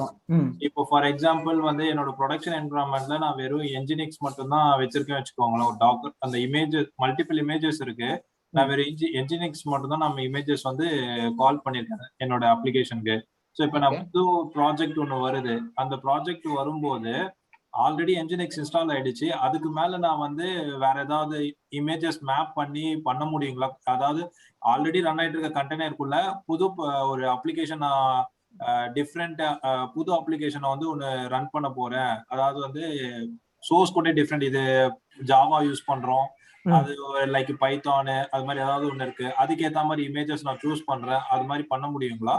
இப்போ ஃபார் எக்ஸாம்பிள் வந்து என்னோட ப்ரொடக்ஷன் என்விரான்மெண்ட்ல நான் வெறும் என்ஜினிக்ஸ் மட்டும் தான் வச்சிருக்கேன் வச்சுக்கோங்களேன். ஒரு டாக்கர் அந்த இமேஜஸ் மல்டிபிள் இமேஜஸ் இருக்கு, நான் வெறும் என்ஜினிக்ஸ் மட்டும் தான் நம்ம இமேஜஸ் வந்து கால் பண்ணிருக்கேன் என்னோட அப்ளிகேஷனுக்கு. ஸோ இப்போ நான் புது ப்ராஜெக்ட் ஒன்று வருது, அந்த ப்ராஜெக்ட் வரும்போது ஆல்ரெடி என்ஜினிக்ஸ் இன்ஸ்டால் ஆயிடுச்சு, அதுக்கு மேல நான் வந்து வேற ஏதாவது இமேஜஸ் மேப் பண்ண முடியுங்களா? அதாவது ஆல்ரெடி ரன் ஆயிட்டு இருக்க கண்டெய்னருக்குள்ள புது ஒரு அப்ளிகேஷன், டிஃப்ரெண்ட் புது அப்ளிகேஷனை வந்து ஒன்று ரன் பண்ண போறேன், அதாவது வந்து சோர்ஸ் கூட டிஃப்ரெண்ட், இது ஜாவா யூஸ் பண்றோம், அது லைக் பைத்தானு அது மாதிரி ஏதாவது ஒன்று இருக்கு, அதுக்கு ஏற்ற மாதிரி இமேஜஸ் நான் சூஸ் பண்றேன், அது மாதிரி பண்ண முடியுங்களா?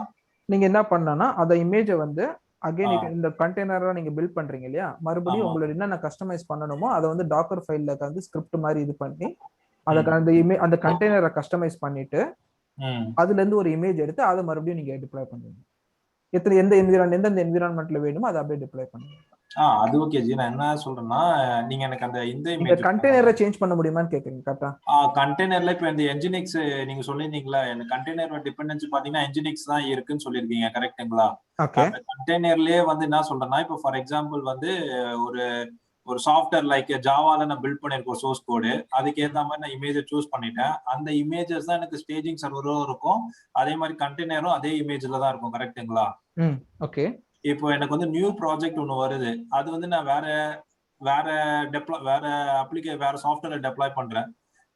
நீங்க என்ன பண்ணனா அந்த இமேஜை வந்து அகைன் இந்த கண்டெய்னரா நீங்க பில்ட் பண்றீங்க இல்லையா, மறுபடியும் உங்களோட என்னென்ன கஸ்டமைஸ் பண்ணணுமோ அதை வந்து டாக்கர் ஃபைல்ல வந்து ஸ்கிரிப்ட் மாதிரி இது பண்ணி அந்த கண்டெய்னரை கஸ்டமைஸ் பண்ணிட்டு அதுல இருந்து ஒரு இமேஜ் எடுத்து அதை மறுபடியும் நீங்க டிப்ளாய் பண்ணுவீங்க. எந்தெந்த என்விரான்மெண்ட்ல வேணுமோ அதை அப்படியே டிப்ளாய் பண்ணுவீங்க. அது ஓகே ஜி. நான் என்ன சொல்றேன்னா, நீங்க எனக்கு அந்த இந்த இமேஜ் கண்டெய்னரை சேஞ்ச் பண்ண முடியுமான்னு கேக்குறீங்க கரெக்ட்டா? கண்டெய்னர்ல இப்ப இந்த என்ஜினிக்ஸ் நீங்க சொல்லிருந்தீங்களா, இந்த கண்டெய்னர் டிபெண்டன்சி பாத்தீங்கன்னா என்ஜினிக்ஸ் தான் இருக்குன்னு சொல்லிருக்கீங்க கரெக்ட்டுங்களா? அந்த கண்டெய்னர்லயே வந்து என்ன சொல்றேன்னா, இப்போ ஃபார் எக்ஸாம்பிள் வந்து ஒரு ஒரு சாஃப்ட்வேர் லைக் ஜாவால நான் பில்ட் பண்ணிருக்கோம் சோர்ஸ் கோடு. அதுக்கு ஏத்த மாதிரி நான் இமேஜை சூஸ் பண்ணிட்டேன். அந்த இமேஜஸ் தான் எனக்கு ஸ்டேஜிங் சர்வரும் இருக்கும், அதே மாதிரி கண்டெய்னரும் அதே இமேஜ்ல தான் இருக்கும் கரெக்ட்டுங்களா? ஓகே. இப்போ எனக்கு வந்து நியூ ப்ராஜெக்ட் ஒன்னு வருது. அது வந்து நான் வேற சாஃப்ட்வேர் டெப்ளாய் பண்றேன்,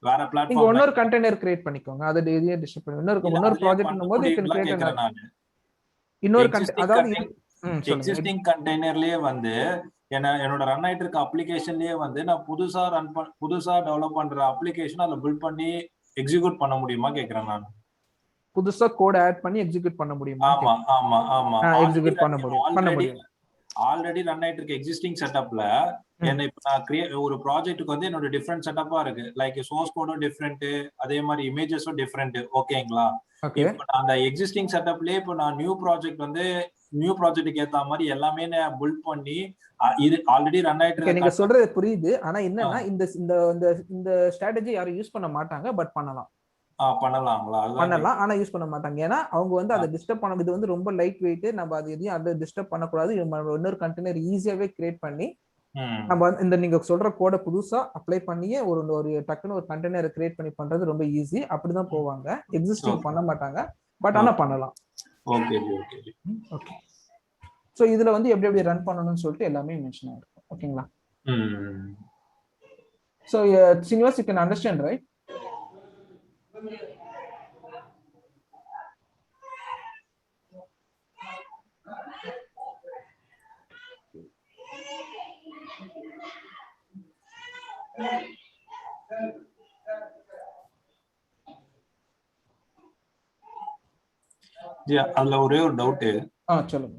வேற பிளாட்ஃபார்ம்ல. நீங்க இன்னொரு கண்டெய்னர் கிரியேட் பண்ணிக்கோங்க. அத டெய்லியே டிஸ்ட்ரிபியூட் பண்ணி இன்னொரு ப்ராஜெக்ட்னும்போது you can create இன்னொரு எக்ஸிஸ்டிங் கண்டெய்னர்லயே வந்து என்னோட ரன் ஆயிட்டு இருக்க அப்ளிகேஷன்லயே வந்து நான் புதுசா டெவலப் பண்ற அப்ளிகேஷன் அதுல பில்ட் பண்ணி எக்ஸிக்யூட் பண்ண முடியுமா கேக்குறேன் நான். புதுசா கோட் ஆட் பண்ணி எக்ஸிக்யூட் பண்ண முடியுமா? ஆமா ஆமா ஆமா. எக்ஸிக்யூட் பண்ண முடியும். ஆல்ரெடி ரன் ஆயிட்டு இருக்க எக்ஸிஸ்டிங் செட்டப்ல என்ன இப்ப நான் ஒரு ப்ராஜெக்ட்டுக்கு வந்து என்னோட டிஃபரெண்ட் செட்டப்பா இருக்கு. லைக் சோர்ஸ் கோடும் டிஃபரெண்ட், அதே மாதிரி இமேஜஸும் டிஃபரெண்ட். ஓகேங்களா? இப்போ அந்த எக்ஸிஸ்டிங் செட்டப்லயே இப்போ நான் நியூ ப்ராஜெக்ட்டுக்கு ஏத்த மாதிரி எல்லாமே நான் பில்ட் பண்ணி இது ஆல்ரெடி ரன் ஆயிட்டு இருக்கு. நீங்க சொல்றது புரியுது. ஆனா என்னன்னா இந்த ஸ்ட்ராட்டஜி யாரும் யூஸ் பண்ண மாட்டாங்க, பட் பண்ணலாம். பண்ணலாம், ஆனா யூஸ் பண்ண மாட்டாங்க. ஏன்னா அவங்க வந்து அதை டிஸ்டர்ப் பண்ண, இது வந்து ரொம்ப லைட் வெயிட், நம்ம அது எதையும் அதை டிஸ்டர்ப் பண்ணக்கூடாது. இன்னொரு கண்டெய்னர் ஈஸியாவே கிரியேட் பண்ணி நம்ம இந்த நீங்க சொல்ற கோட புதுசா அப்ளை பண்ணியே ஒரு டக்குன்னு ஒரு கண்டெய்னர் கிரியேட் பண்ணி பண்றது ரொம்ப ஈஸி. அப்படிதான் போவாங்க, எக்ஸிஸ்டிங் பண்ண மாட்டாங்க. பட் ஆனா பண்ணலாம். ஓகே. சோ இதுல வந்து எப்படி ரன் பண்ணணும்னு சொல்லிட்டு எல்லாமே மென்ஷன் ஆயிருக்கும். ஓகேங்களா? So Srinivas, you can understand, right? அதுல ஒரே ஒரு டவுட். சொல்லுங்க.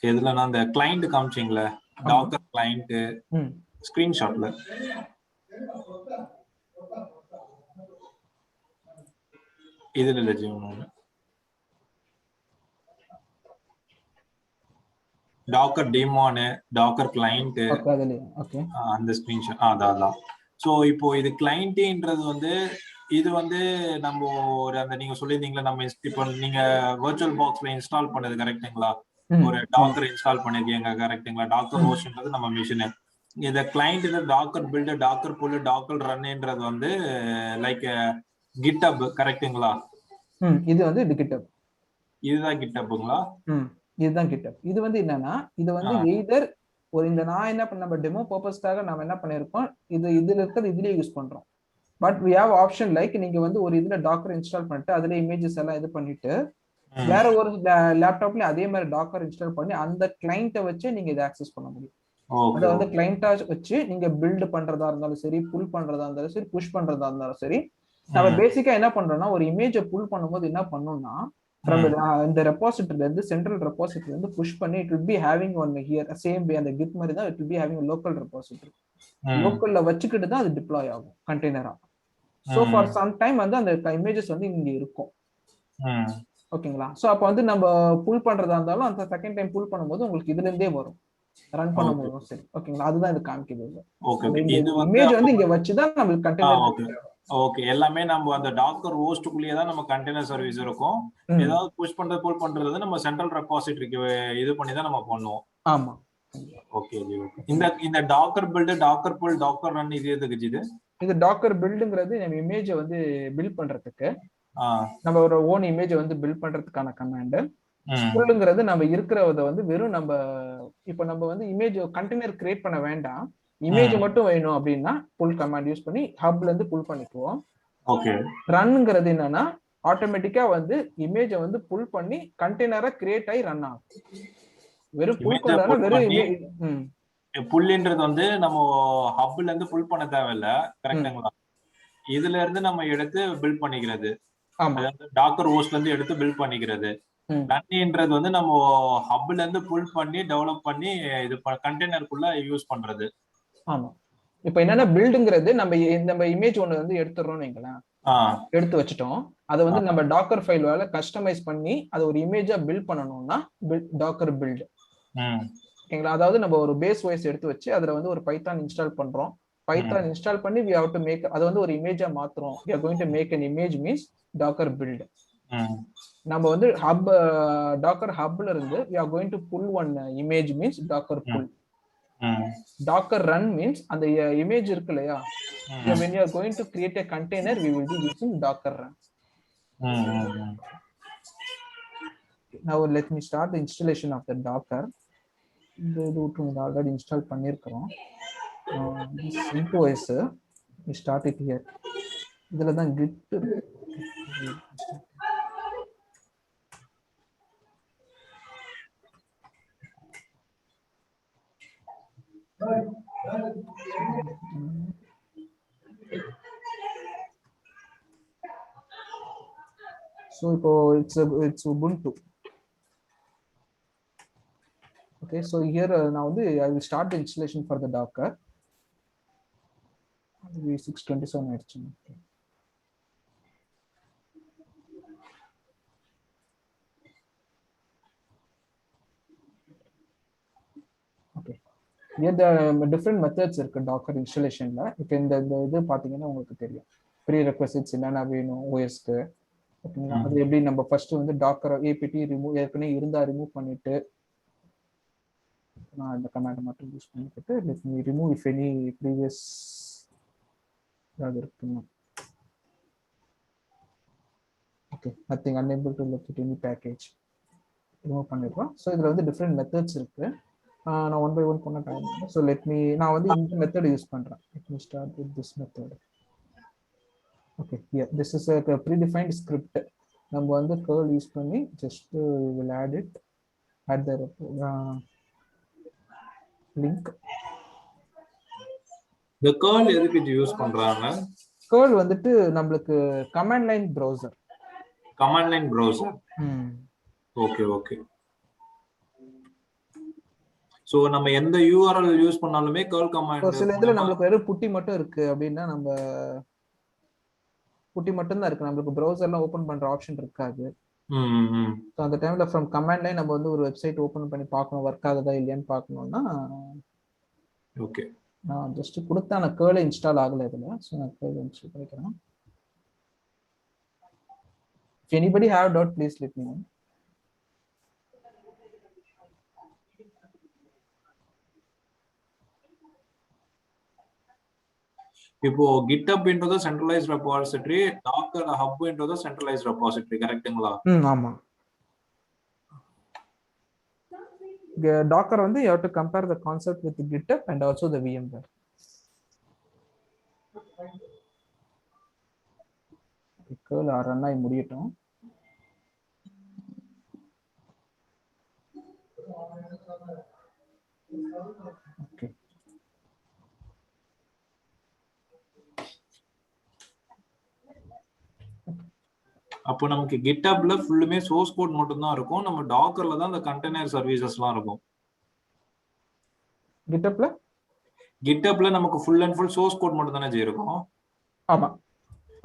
எதுல நான் அந்த கிளையண்ட் காமிச்சீங்களே, டாக்கர் கிளையண்ட் ஸ்கிரீன்ஷாட்ல, இதுல இல்ல ஜீவன், டாக்கர் டீமான், டாக்கர் கிளையண்ட், அந்த ஸ்கிரீன்ஷாட் அதான். சோ இப்போ இது கிளையண்ட்ன்றது வந்து இது வந்து நம்ம ஒரு அந்த நீங்க சொல்லிருந்தீங்களா, நம்ம இப்போ நீங்க வர்ச்சுவல் பாக்ஸ்ல இன்ஸ்டால் பண்ணது கரெக்ட்டுங்களா? ஒரு டாக்கர் இன்ஸ்டால் பண்ணிருக்கீங்க கரெக்ட்டுங்களா? டாக்கர் ஹோஸ்ட்ன்றது நம்ம மிஷின். இந்த கிளையண்ட் டாக்கர் பில்ட், டாக்கர் புல், டாக்கர் ரன்ன்றது வந்து லைக் கிட்டப் கரெக்ட்டுங்களா? இது வந்து GitHub. இதுதான் கிட்டப்புங்களா? இதுதான் GitHub. இது வந்து என்னன்னா, இது வந்து எய்தர் ஒரு இந்த நான் என்ன பண்ண, நம்ம டெமோ பர்பஸ்க்காக நாம என்ன பண்ணிருக்கோம், இதுல இருக்கிறது இதுலயே யூஸ் பண்றோம். But we have option like நீங்க வந்து ஒரு இதுல டாக்கர் இன்ஸ்டால் பண்ணிட்டு அதுல இமேஜஸ் எல்லாம் இது பண்ணிட்டு வேற ஒரு லேப்டாப்ல அதே மாதிரி டாக்கர் இன்ஸ்டால் பண்ணி அந்த கிளையண்ட்டை வச்சு நீங்க இதை ஆக்சஸ் பண்ண முடியும். அதை வந்து கிளையண்டா வச்சு நீங்க பில்ட் பண்றதா இருந்தாலும் சரி, புல் பண்றதா இருந்தாலும் சரி, புஷ் பண்றதா இருந்தாலும் சரி, நம்ம பேசிக்கா என்ன பண்றோம்னா ஒரு இமேஜை புல் பண்ணும்போது என்ன பண்ணணும்னா இந்த ரெபாசிட்டரில இருந்து சென்ட்ரல் ரெபாசிட்டரி வந்து புஷ் பண்ணி it will be having one here same way அந்த கிட் மாதிரி தான் it will be having local repository. லோக்கல்ல வச்சுக்கிட்டு தான் அது டிப்ளாய் ஆகும் கண்டெய்னரா. சோ ஃபார் சம் டைம் வந்து அந்த இமேஜஸ் வந்து இங்க இருக்கும். ஓகேங்களா? சோ அப்ப வந்து நம்ம புல் பண்றதா இருந்தாலும் அந்த செகண்ட் டைம் புல் பண்ணும்போது உங்களுக்கு இதுல இருந்தே வரும், ரன் பண்ணும்போது. சரி, ஓகேங்களா? அதுதான் இது காமிக்குது. இமேஜ் வந்து இங்க வச்சுதான் நம்மளுக்கு கண்டெய்னர். ஓகே, எல்லாமே நம்ம அந்த டாக்கர் ஹோஸ்ட்குள்ளேயே தான் நம்ம கண்டெய்னர் சர்வீஸ் இருக்கும். ஏதாவது புஷ் பண்றது புல் பண்றது நம்ம சென்ட்ரல் ரெபாசிட்டரிக்கு இது பண்ணி தான் நம்ம பண்ணுவோம். ஆமா. ஓகே. இந்த டாக்கர் பில்ட், டாக்கர் புல், டாக்கர் ரன் இது எதுக்கு இது? இது டாக்கர் பில்ட்ங்கிறது நம்ம இமேஜை வந்து பில்ட் பண்றதுக்கு, நம்ம ஒரு ஓன் இமேஜை வந்து பில்ட் பண்றதுக்கான கமாண்ட். புல்லுங்கிறது நம்ம இருக்கிறத வந்து வெறும் நம்ம இப்போ நம்ம வந்து இமேஜ் கண்டெய்னர் கிரியேட் பண்ண வேண்டாம், இமேஜ் மட்டும் வேணும் அப்படின்னா புல் கமாண்ட் யூஸ் பண்ணி ஹப்ல இருந்து புல் பண்ணிக்குவோம். ஓகே. ரன்ங்கிறது என்னன்னா ஆட்டோமேட்டிக்கா வந்து இமேஜை வந்து புல் பண்ணி கண்டெய்னரா கிரியேட் ஆகி ரன் ஆகும். வெறும் புல் பண்றதுனா வெறும் இமேஜ். புல்ன்றது வந்து நம்ம ஹப்ல இருந்து புல் பண்ண தேவையில்ல கரெக்ட்டுங்களா? இதுல இருந்து நம்ம எடுத்து பில்ட் பண்ணிக்கிறது. அதாவது டாக்கர் ஹோஸ்ட்ல இருந்து எடுத்து பில்ட் பண்ணிக்கிறது. ரன்ன்றது வந்து நம்ம ஹப்ல இருந்து புல் பண்ணி டெவலப் பண்ணி இது கண்டெய்னருக்குள்ள யூஸ் பண்றது. ஆமா. இப்போ என்னன்னா பில்டுங்கிறது நம்ம இமேஜ் ஒன்று வந்து எடுத்துடுறோம்னு வைங்களேன், எடுத்து வச்சுட்டோம். அதை வந்து நம்ம டாக்கர் ஃபைல் வேலை கஸ்டமைஸ் பண்ணி அதை ஒரு இமேஜா பில்ட் பண்ணணும்னா டாக்கர் பில்ட். ஓகேங்களா? அதாவது நம்ம ஒரு பேஸ் வாய்ஸ் எடுத்து வச்சு அதுல வந்து ஒரு பைத்தான் இன்ஸ்டால் பண்றோம். பைத்தான் இன்ஸ்டால் பண்ணி we have to make அது வந்து ஒரு இமேஜா மாத்துறோம். we are going to make an image means docker build. நம்ம வந்து ஹப் டாக்கர் ஹப்ல இருந்து we are going to pull one image means docker pull. docker run means அந்த image இருக்கு இல்லையா, when you are going to create a container we will be using docker run. Now let me start the installation of the docker. இது already install பண்ணியிருக்கிறோம். CentOS we start it here. இதுல தான் git so இப்போ it's Ubuntu. Okay, so here now I will start the installation for the docker. v627 ஆயிடுச்சு. Okay, here the different methods இருக்கு docker installationல. இப்போ இந்த இது பாத்தீங்கன்னா உங்களுக்கு தெரியும் prerequisites என்னென்ன வேணும் OSக்கு. ஓகேங்களா? அது எப்படி நம்ம ஃபர்ஸ்ட் வந்து docker apt remove ஏற்கனவே இருந்தா ரிமூவ் பண்ணிட்டு நான் இந்த கமாண்ட் மட்டும் யூஸ் பண்ணிட்டு let me remove if any previous இருக்குங்க. Okay, nothing unable to locate any package remove பண்ணிடுறோம். ஸோ இதில் வந்து டிஃப்ரெண்ட் மெத்தட்ஸ் இருக்கு. நான் ஒன் பை ஒன் பண்ண டைம். ஸோ நான் வந்து இந்த மெத்தட் யூஸ் பண்ணுறேன். let me start with this method. Okay, yeah, this is a predefined script. நம்ம வந்து curl யூஸ் பண்ணி just will add it at the link. the curl எதுக்கு use பண்றாங்க? curl வந்துட்டு நம்மளுக்கு command line browser. Okay. So நம்ம எந்த URL use பண்ணாலுமே curl command சில இதுல நமக்கு வெறும் புட்டி மட்டும் இருக்கு அப்படின்னா நம்ம புட்டி மட்டும் தான் இருக்கு, நமக்கு browserலாம் ஓபன் பண்ற ஆப்ஷன் இருக்காது. ஸோ அந்த டைம்ல ஃப்ரம் கமாண்ட் லைன் நம்ம வந்து ஒரு வெப்சைட் ஓபன் பண்ணி பார்க்கணும், ஒர்க் ஆகுதா இல்லையான்னு பார்க்கணும்னா ஓகே, நான் ஜஸ்ட் கொடுத்தா நான் curl இன்ஸ்டால் ஆகல இதுல. ஸோ நான் curl இன்ஸ்டால் பண்ணிக்கிறேன். if anybody have doubt please let me know. இப்போ GitHub என்றது சென்ட்ரலைஸ்ட் ரெபாசிட்டரி, docker hub என்றது சென்ட்ரலைஸ்ட் ரெபாசிட்டரி, கரெக்ட்டுங்களா? ஆமா. docker வந்து you have to compare the concept with GitHub and also the VMware. curl run ஆகி முடியட்டும். Okay, அப்போ நமக்கு GitHubல ஃபுல்லுமே சோர்ஸ் கோட் மட்டும் தான் இருக்கும், நம்ம டாக்கர்ல தான் அந்த கண்டெய்னர் சர்வீசஸ்லாம் இருக்கும். GitHubல நமக்கு full and full source code மட்டும் தானே இருக்கும். ஆமா,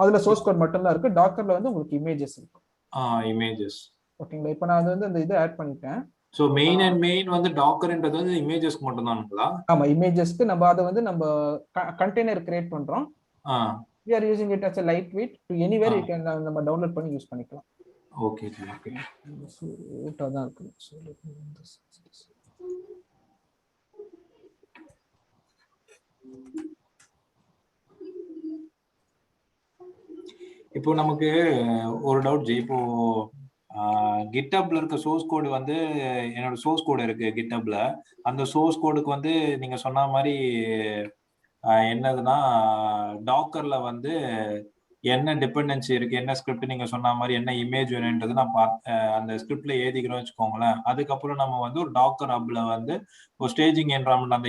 அதுல சோர்ஸ் கோட் மட்டும் தான் இருக்கு. டாக்கர்ல வந்து உங்களுக்கு இமேஜஸ் இருக்கு. இமேஜஸ். ஓகேங்களா? இப்போ நான் வந்து அந்த இதை ஆட் பண்ணிட்டேன். சோ மெயின் வந்து டாக்கர்ன்றது வந்து இமேஜஸ்க்கு மட்டும் தான்ங்களா? ஆமா, இமேஜஸ்க்கு நம்ம அதை வந்து நம்ம கண்டெய்னர் கிரியேட் பண்றோம். we are using it as a lightweight to anywhere you can நம்ம டவுன்லோட் பண்ணி யூஸ் பண்ணிக்கலாம். ஓகே. சோ இதான் இருக்கு. So let me run this. இப்போ நமக்கு ஒரு டவுட் ஜி, இப்போ GitHubல இருக்க சோர்ஸ் கோடு வந்து என்னோட சோர்ஸ் கோடு இருக்கு GitHubல, அந்த சோர்ஸ் கோடுக்கு வந்து நீங்க சொன்ன மாதிரி என்னதுன்னா டாக்கர்ல வந்து என்ன டிபெண்டன்சி இருக்கு, என்ன ஸ்கிரிப்ட் நீங்க சொன்ன மாதிரி என்ன இமேஜ் வேணுன்றது நான் அந்த ஸ்கிரிப்ட்ல ஏதிக்கிறோம் வச்சுக்கோங்களேன். அதுக்கப்புறம் நம்ம வந்து ஒரு டாக்கர் ஹப்ல வந்து ஒரு ஸ்டேஜிங் என்வரான்மெண்ட்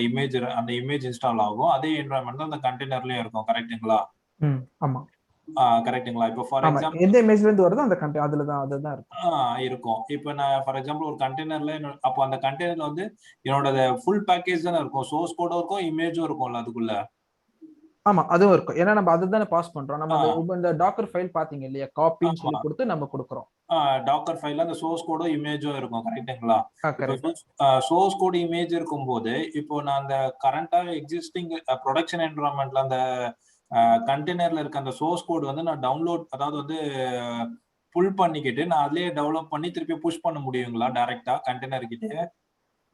அந்த இமேஜ் இன்ஸ்டால் ஆகும். அதே என்வரான்மெண்ட் தான் அந்த கண்டெய்னர்லயும் இருக்கும், கரெக்ட்டுங்களா? ஆமா, கரெக்ட்டுங்களா? இப்போ ஃபார் எக்ஸாம்பிள் எந்த இமேஜ்ல இருந்து வருதோ அந்த அதுதான் இருக்கும். இப்போ நான் ஃபார் எக்ஸாம்பிள் ஒரு கண்டெய்னர்ல அப்போ அந்த கண்டெய்னர்ல வந்து என்னோட ஃபுல் பேக்கேஜ் தானே இருக்கும், சோர்ஸ் கோடும் இருக்கும் இமேஜும் இருக்கும்ல அதுக்குள்ள. ஆமா அதுவும் இருக்கும். ஏன்னா நம்ம அதுதானே பாஸ் பண்றோம். நம்ம இந்த டாக்கர் ஃபைல் பாத்தீங்க இல்லையா, காப்பின்னு சொல்லி கொடுத்து நம்ம கொடுக்குறோம். டாக்கர் ஃபைல்ல அந்த சோர்ஸ் கோடும் இமேஜும் இருக்கும், கரெக்ட்டுங்களா? கரெக்ட். சோர்ஸ் கோடு இமேஜ் இருக்கும்போது இப்போ நான் அந்த கரண்டா எக்ஸிஸ்டிங் ப்ரொடக்ஷன் என்விரான்மெண்ட்ல அந்த கண்டெய்னர்ல இருக்க அந்த சோர்ஸ் கோடு வந்து நான் டவுன்லோட், அதாவது வந்து புல் பண்ணிக்கிட்டு நான் அதுலயே டெவலப் பண்ணி திருப்பி புஷ் பண்ண முடியுங்களா டைரக்டா கண்டெய்னர் கிட்டே?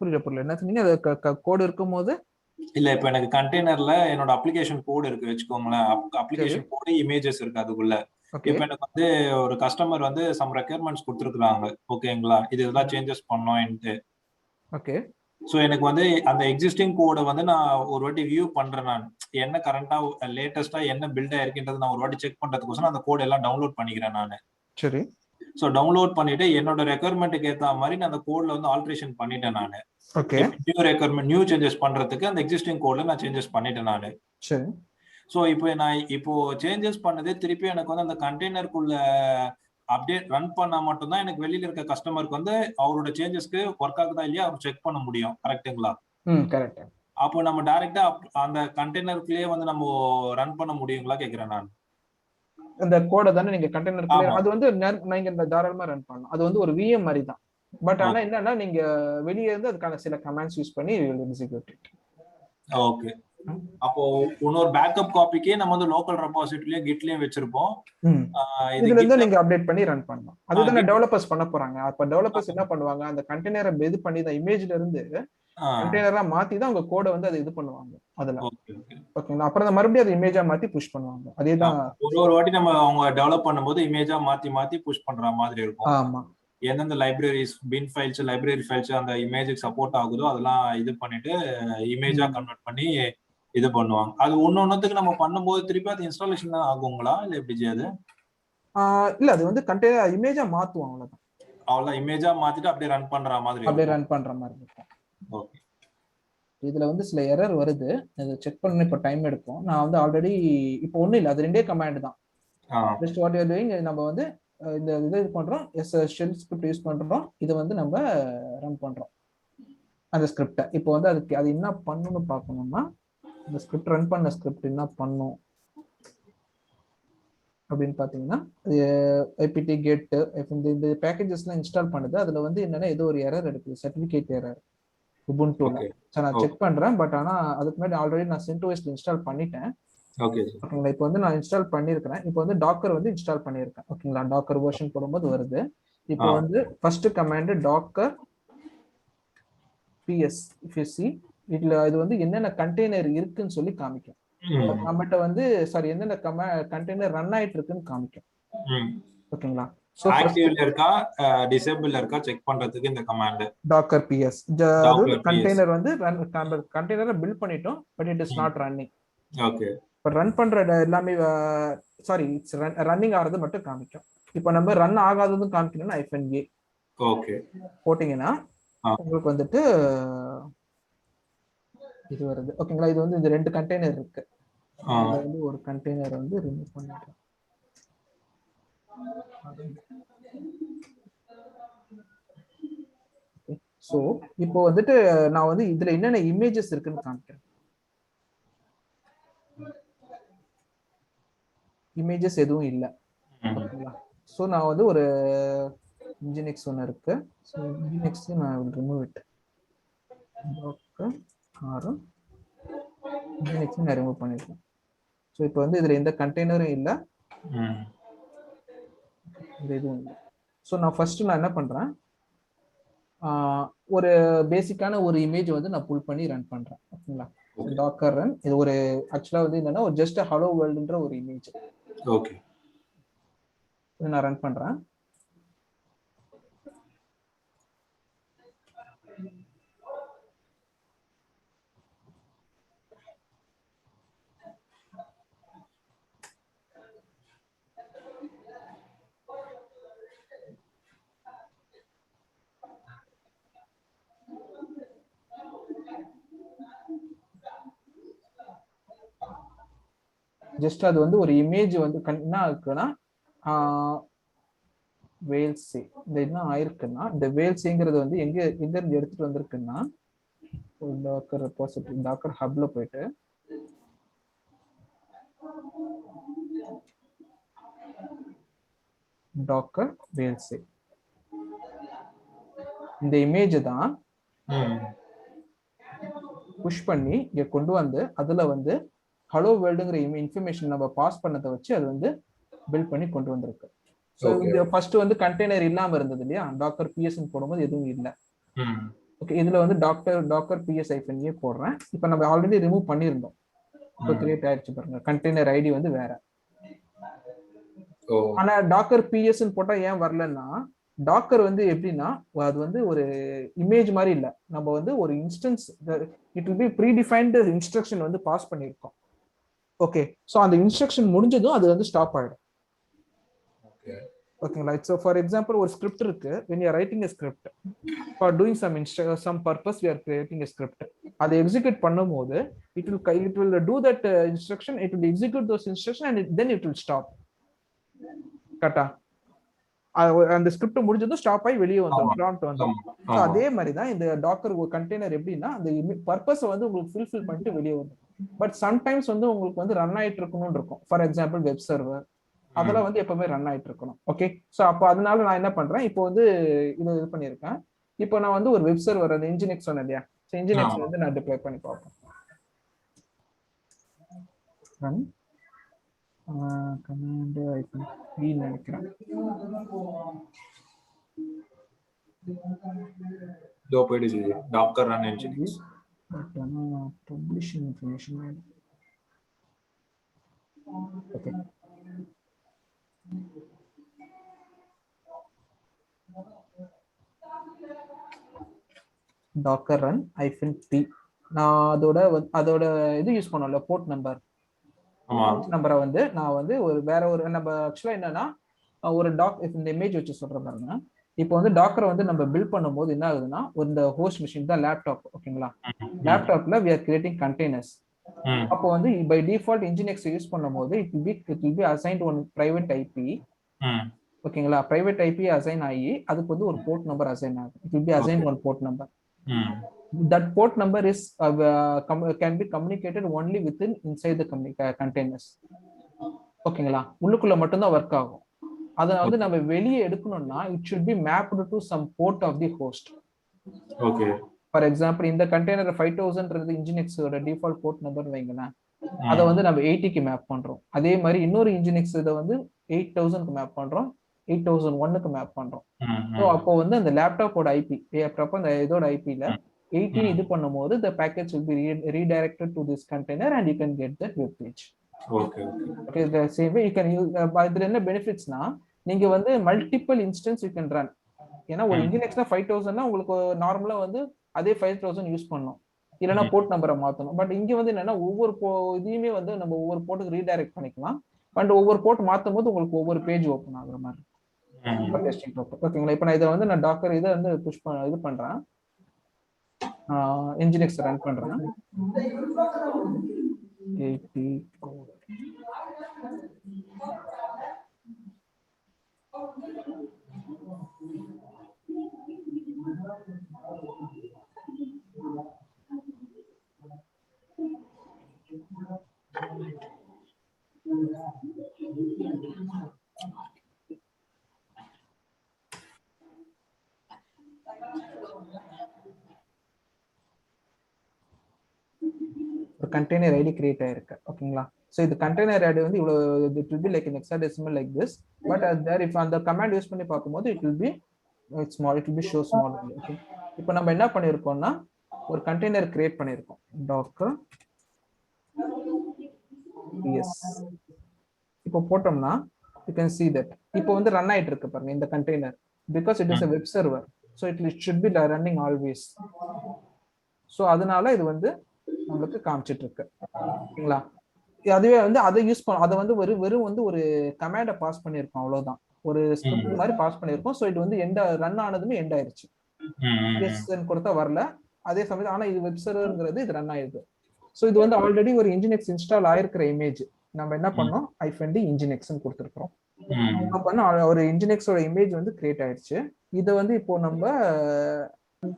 புரியல என்ன சொன்னீங்க? அது கோடு இருக்கும்போது இல்ல, இப்ப எனக்கு கண்டெய்னர்ல என்னோட அப்ளிகேஷன் கோட் இருக்கு வச்சுக்கோங்களேன். அப்ளிகேஷன் கோடு இமேஜஸ் இருக்கு அதுக்குள்ள. இப்ப எனக்கு வந்து ஒரு கஸ்டமர் வந்து சம் ரெக்யர்மெண்ட்ஸ் கொடுத்திருக்காங்க, ஓகேங்களா? இதெல்லாம் சேஞ்சஸ் பண்ணனும்ட்டு. ஓகே. சோ எனக்கு வந்து அந்த எக்ஸிஸ்டிங் கோட வந்து நான் ஒரு வாட்டி வியூ பண்றேன். நான் என்ன கரண்டா லேட்டஸ்டா என்ன பில்ட் ஆயிருக்குன்றது நான் ஒரு வாட்டி செக் பண்றதுக்கோசரம் அந்த கோட் எல்லாம் டவுன்லோட் பண்ணிக்கிறேன் நானு. சரி. சோ டவுன்லோட் பண்ணிட்டு என்னோட ரெக்யர்மெண்ட்க்கு ஏத்த மாதிரி நான் அந்த கோட்ல வந்து ஆல்டரேஷன் பண்ணிட்டேன் நானு. Okay. New requirement new changes பண்றதுக்கு அந்த எக்ஸிஸ்டிங் கோட்ல நான் சேஞ்சஸ் பண்ணிட்டேன் நானு. சரி. சோ இப்போ சேஞ்சஸ் பண்ணதே திருப்பி எனக்கு வந்து அந்த கண்டெய்னருக்குள்ள அப்டேட் ரன் பண்ணா மட்டும் தான் எனக்கு வெளியில இருக்க கஸ்டமருக்கு வந்து அவரோட சேஞ்சஸ்க்கு ஒர்க் ஆகுதா இல்லையா அவர் செக் பண்ண முடியும், கரெக்ட்டுங்களா? கரெக்ட். அப்போ நம்ம டைரக்டா அந்த கண்டெய்னருக்குள்ளே வந்து நம்ம ரன் பண்ண முடியுங்களா கேக்குறேன் நான். அந்த கோட தானே நீங்க கண்டெய்னருக்குள்ள, அது வந்து நீங்க இந்த தாராளமா ரன் பண்ணலாம். அது வந்து ஒரு விஎம் மாதிரி தான். பட் ஆனா என்னன்னா நீங்க வெளியே இருந்து அதுக்கான சில கமாண்ட்ஸ் யூஸ் பண்ணி எக்ஸிக்யூட் இட். ஓகே. அப்போ இன்னொரு பேக்கப் காப்பிக்கே நம்ம வந்து லோக்கல் ரெபாசிட்டரியில கிட்லயே வச்சிருப்போம். இதுல இருந்து நீங்க அப்டேட் பண்ணி ரன் பண்ணலாம். அதுதான் டெவலப்பர்ஸ் பண்ண போறாங்க. அப்ப டெவலப்பர்ஸ் என்ன பண்ணுவாங்க, அந்த கண்டெய்னரை இது பண்ணி அந்த இமேஜ்ல இருந்து கண்டெய்னரா மாத்தி தான் உங்க கோட வந்து அது இது பண்ணுவாங்க அதுல. ஓகேங்களா? அப்புறம் மறுபடியும் அது இமேஜா மாத்தி புஷ் பண்ணுவாங்க. அதேதான் ஒரு வாட்டி நம்ம அவங்க டெவலப் பண்ணும்போது இமேஜா மாத்தி புஷ் பண்ற மாதிரி இருக்கும். ஆமா. எந்தெந்த லைப்ரரிஸ், பின் ஃபைல்ஸ், லைப்ரரி ஃபைல்ஸ் அந்த இமேஜுக்கு சப்போர்ட் ஆகுதோ அதெல்லாம் இது பண்ணிட்டு இமேஜா கன்வெர்ட் பண்ணி இது பண்ணுவாங்க. அது ஒன்னொன்னுத்துக்கு நம்ம பண்ணும்போது திருப்பி அது இன்ஸ்டாலேஷன் தான் ஆகுங்களா இல்ல எப்படி செய்யாது? இல்ல, அது வந்து கண்டெய்னர் இமேஜா மாத்துவோம், அவ்வளவுதான். அவ்வளவுதான், இமேஜா மாத்திட்டு அப்படியே ரன் பண்ற மாதிரி இருக்கும். அப்படியே ரன் பண்ற மாதிரி இருக்கும். ஓகே. இதுல வந்து சில எரர் வருது, அது செக் பண்ண இப்ப டைம் எடுக்கும். நான் வந்து ஆல்ரெடி இப்போ ஒண்ணும் இல்ல, அது ரெண்டே கமாண்ட் தான். Just what you are doing, நம்ம வந்து இந்த இது பண்றோம், ஷெல் ஸ்கிரிப்ட் யூஸ் பண்றோம், இதை வந்து நம்ம ரன் பண்றோம் அந்த ஸ்கிரிப்டை. இப்போ வந்து அதுக்கு அது என்ன பண்ணணும்னு பார்க்கணும்னா, இந்த ஸ்கிரிப்ட் ரன் பண்ண ஸ்கிரிப்ட் என்ன பண்ணும் அப்படின்னு பாத்தீங்கன்னா, ஐபிடி கெட் இந்த பேக்கேஜஸ்லாம் இன்ஸ்டால் பண்ணுது. அதுல வந்து என்னன்னா ஏதோ ஒரு எரர் எடுக்குது, சர்டிபிகேட் எரர் உபுண்டுல. சோ நான் செக் பண்றேன், பட் ஆனா அதுக்கு முன்னாடி ஆல்ரெடி நான் சென்டோஸ்ல இன்ஸ்டால் பண்ணிட்டேன். ஓகேங்களா? இப்போ வந்து நான் இன்ஸ்டால் பண்ணிருக்கேன். இப்போ வந்து டாக்கர் வந்து இன்ஸ்டால் பண்ணிருக்கேன். ஓகேங்களா? டாக்கர் வெர்ஷன் போடும்போது வருது. இப்போ வந்து ஃபர்ஸ்ட் கமாண்ட் டாக்கர் பிஎஸ் இஃப்சி. இதுல இது வந்து என்னென்ன கண்டெய்னர் இருக்குன்னு சொல்லி காமிக்கும். நம்மகிட்ட வந்து என்னென்ன கண்டெய்னர் ரன் ஆயிட்டு இருக்குன்னு காமிக்கும். ஓகேங்களா? சோ ஆக்டிவ்ல இருக்கா டிசேபிள்ல இருக்கா செக் பண்றதுக்கு இந்த கமாண்ட் டாக்கர் பிஎஸ். கண்டெய்னர் வந்து கண்டெய்னரை பில்ட் பண்ணிட்டோம், but it is not running. Okay. இப்ப ரன் பண்ற எல்லாமே இட்ஸ் ரன்னிங் ஆகிறது மட்டும் காமிக்கும். இப்போ நம்ம ரன் ஆகாததும் காமிக்கணும்னா -a ஓகே போட்டீங்கன்னா உங்களுக்கு வந்துட்டு இது வருது. ஓகேங்களா? இது வந்து இந்த ரெண்டு கண்டெய்னர் இருக்கு. வந்து ஒரு கண்டெய்னர் வந்து ரிமூவ் பண்ணிடுறேன். சோ இப்போ வந்துட்டு நான் வந்து இதுல என்னென்ன இமேஜஸ் இருக்குன்னு காமிக்கிறேன். இமேஜஸ் எதுவும் இல்ல. ஓகேங்களா? சோ நான் வந்து ஒரு nginx ஒன்னு இருக்கு. சோ nginx நான் will remove it. ஓகே, ஆரம் nginx நான் ரிமூவ் பண்ணிட்டேன். சோ இப்போ வந்து இதுல எந்த கண்டெய்னரும் இல்ல, எதுவும் இல்ல. சோ நான் ஃபர்ஸ்ட் நான் என்ன பண்றேன், ஒரு பேசிக்கான ஒரு இமேஜ் வந்து நான் புல் பண்ணி ரன் பண்றேன். ஓகேங்களா? Docker run. இது ஒரு ஆக்சுவலா வந்து என்னன்னா ஒரு ஜஸ்ட் ஹலோ வேர்ல்ட்ன்ற ஒரு இமேஜ். ஓகே. இது நான் ரன் பண்றேன். ஜஸ்ட் அது வந்து ஒரு இமேஜ் வந்து என்ன இருக்குன்னா வேல்சி. இந்த என்ன ஆயிருக்குன்னா, இந்த வேல்சிங்கிறது வந்து எங்க இருந்து எடுத்துட்டு வந்திருக்குன்னா, டாக்கர் ரெபாசிட்டரி டாக்கர் ஹப்ல போயிட்டு docker railsay இந்த இமேஜ் தான் புஷ் பண்ணி இங்க கொண்டு வந்து அதுல வந்து ஹலோ வேர்ல்டுங்கிற இன்ஃபர்மேஷன் நம்ம பாஸ் பண்ணதை வச்சு அது வந்து பில்ட் பண்ணி கொண்டு வந்திருக்கு. ஸோ இது ஃபர்ஸ்ட் வந்து கண்டெய்னர் இல்லாம இருந்தது இல்லையா, டாக்கர் பிஎஸ் போடும்போது எதுவும் இல்லை. ஓகே, இதுல வந்து டாக்கர் பிஎஸ் ஐஃபன் போடுறேன். இப்போ நம்ம ஆல்ரெடி ரிமூவ் பண்ணியிருந்தோம், இப்போ கிரியேட் ஆயிடுச்சு பாருங்க. கண்டெய்னர் ஐடி வந்து வேற. ஆனா டாக்கர் பிஎஸ் போட்டா ஏன் வரலன்னா, டாக்கர் வந்து எப்படின்னா அது வந்து ஒரு இமேஜ் மாதிரி இல்ல, நம்ம வந்து ஒரு instance it will B predefined instruction வந்து பாஸ் பண்ணியிருக்கோம். ஓகே, ஸோ அந்த இன்ஸ்ட்ரக்ஷன் முடிஞ்சதும் அது வந்து ஸ்டாப் ஆயிடும். ஓகேங்களா? ஸோ ஃபார் எக்ஸாம்பிள் ஒரு ஸ்கிரிப்ட் இருக்கு, when you are writing a script for doing some purpose, we are creating a script. அதை எக்ஸிக்யூட் பண்ணும்போது it will do that instruction, it will execute those instruction and then it will stop. கரெக்டா? அந்த script முடிஞ்சதும் stop ஆகி வெளியே வந்துடும், prompt வந்துடும். So அதே மாதிரி தான் இந்த டாக்கர் கண்டெய்னர் எப்படின்னா அந்த பர்பஸை வந்து உங்களுக்கு ஃபுல்ஃபில் பண்ணிட்டு வெளியே வந்துடும். பட் சம்டைம்ஸ் வந்து உங்களுக்கு வந்து ரன் ஆயிட்டு இருக்கணும்னு இருக்கும். ஃபார் எக்ஸாம்பிள் வெப் சர்வர் அதெல்லாம் வந்து எப்பவுமே ரன் ஆயிட்டு இருக்கணும். ஓகே, ஸோ அப்போ அதனால நான் என்ன பண்றேன், இப்போ வந்து இது பண்ணியிருக்கேன். இப்போ நான் வந்து ஒரு வெப் சர்வர் அந்த இன்ஜினிக்ஸ் சொன்னேன் இல்லையா, ஸோ இன்ஜினிக்ஸ் வந்து நான் டிப்ளை பண்ணி பார்ப்பேன். ரன் கமாண்ட் ஐபன் வி நினைக்கிறேன். இதோ போயிடுச்சு டாக்கர் ரன் இன்ஜினிக்ஸ். பட் ஆனா publishing information okay. docker run -p நான் அதோட இது யூஸ் பண்ணல, போர்ட் நம்பரை வந்து நான் வந்து ஒரு வேற ஒரு நம்ம ஆக்சுவலா என்னன்னா ஒரு இந்த இமேஜ் வச்சு சொல்ற பாருங்க. இப்போ வந்து டாக்கரை வந்து நம்ம பில்ட் பண்ணும்போது என்ன ஆகுதுன்னா, இந்த ஹோஸ்ட் மிஷின் தான் லேப்டாப். ஓகேங்களா? லேப்டாப்ல we are creating containers. அப்போ வந்து பை டிஃபால்ட் இன்ஜினிக்ஸ் யூஸ் பண்ணும்போது it will be assigned one private IP. ஓகேங்களா? பிரைவேட் ஐபி அசைன் ஆகி அதுக்கு வந்து ஒரு போர்ட் நம்பர் அசைன் ஆகும். it will be assigned one port number. That port number is can be communicated only within inside the containers. ஓகேங்களா? உள்ளுக்குள்ள மட்டும் தான் வர்க் ஆகும். அத வந்து நம்ம வெளியே எடுக்கணும்னா it should be mapped to some port of the host. Okay, for example இந்த கண்டெய்னர் 5000 இன்ஜினிக்ஸோட டிஃபால்ட் போர்ட் நம்பர் வைங்களேன், அதை வந்து நம்ம 80க்கு மேப் பண்றோம். அதே மாதிரி இன்னொரு இன்ஜினிக்ஸ் இதை வந்து 8000க்கு மேப் பண்றோம், 8001க்கு மேப் பண்றோம். ஸோ அப்போ வந்து அந்த லேப்டாப்போட ஐபி அந்த இதோட ஐபில 80 இது பண்ணும்போது the package will be redirected to this container and you can get that web page. Okay, the same way you can use இதுல என்ன பெனிஃபிட்ஸ்னா, நீங்க வந்து multiple instance you can run. ஏன்னா ஒரு இன்ஜினிக்ஸ்னா 5000னா உங்களுக்கு நார்மலா வந்து அதே 5000 யூஸ் பண்ணணும், இல்லைன்னா போர்ட் நம்பரை மாத்தணும். பட் இங்க வந்து என்னன்னா ஒவ்வொரு இதையுமே வந்து நம்ம ஒவ்வொரு போர்ட்டுக்கு ரீடைரக்ட் பண்ணிக்கலாம். பட் ஒவ்வொரு போர்ட் மாத்தும் போது உங்களுக்கு ஒவ்வொரு பேஜ் ஓப்பன் ஆகுற மாதிரி. ஓகேங்களா? இப்போ நான் இதை வந்து நான் டாக்கர் இதை வந்து புஷ் இது பண்றேன், இன்ஜினிக்ஸ் ரன் பண்றேன். கண்டெய்னர் ஐடி கிரியேட் ஆயிருக்கு. ஓகேங்களா? சோ இது கண்டெய்னர் ஐடி வந்து இவ்வளவு it will be like an hexadecimal like this, but there if அந்த கமாண்ட் யூஸ் பண்ணி பாக்கும்போது it will be small, it will be show small. Okay, இப்போ நம்ம என்ன பண்ணிருக்கோம்னா ஒரு கண்டெய்னர் கிரியேட் பண்ணிருக்கோம், docker yes. இப்போ போட்டோம்னா you can see that இப்போ வந்து ரன் ஆயிட்டு இருக்கு பாருங்க இந்த container, because it is a web server, so it should be running always. So அதனால இது வந்து உங்களுக்கு காமிச்சிட்டு இருக்கு. ஓகேங்களா? அதுவே வந்து அதை யூஸ் பண்ண அதை வந்து வெறும் வந்து ஒரு கமாண்டை பாஸ் பண்ணியிருக்கோம், அவ்வளவுதான். ஒரு ஸ்கிரிப்ட் மாதிரி பாஸ் பண்ணியிருக்கோம். ஸோ இது வந்து ரன் ஆனதுமே எண்ட் ஆயிருச்சு. கொடுத்தா வரல, அதே சமயத்தில் ஆனா இது வெப் சர்வர்ங்கிறது இது ரன் ஆயிருக்கு. ஸோ இது வந்து ஆல்ரெடி ஒரு இன்ஜினிக்ஸ் இன்ஸ்டால் ஆயிருக்கிற இமேஜ். நம்ம என்ன பண்ணோம், -d இன்ஜினிக்ஸ் கொடுத்துருக்கோம். பண்ண ஒரு இன்ஜினிக்ஸோட இமேஜ் வந்து கிரியேட் ஆயிடுச்சு. இதை வந்து இப்போ நம்ம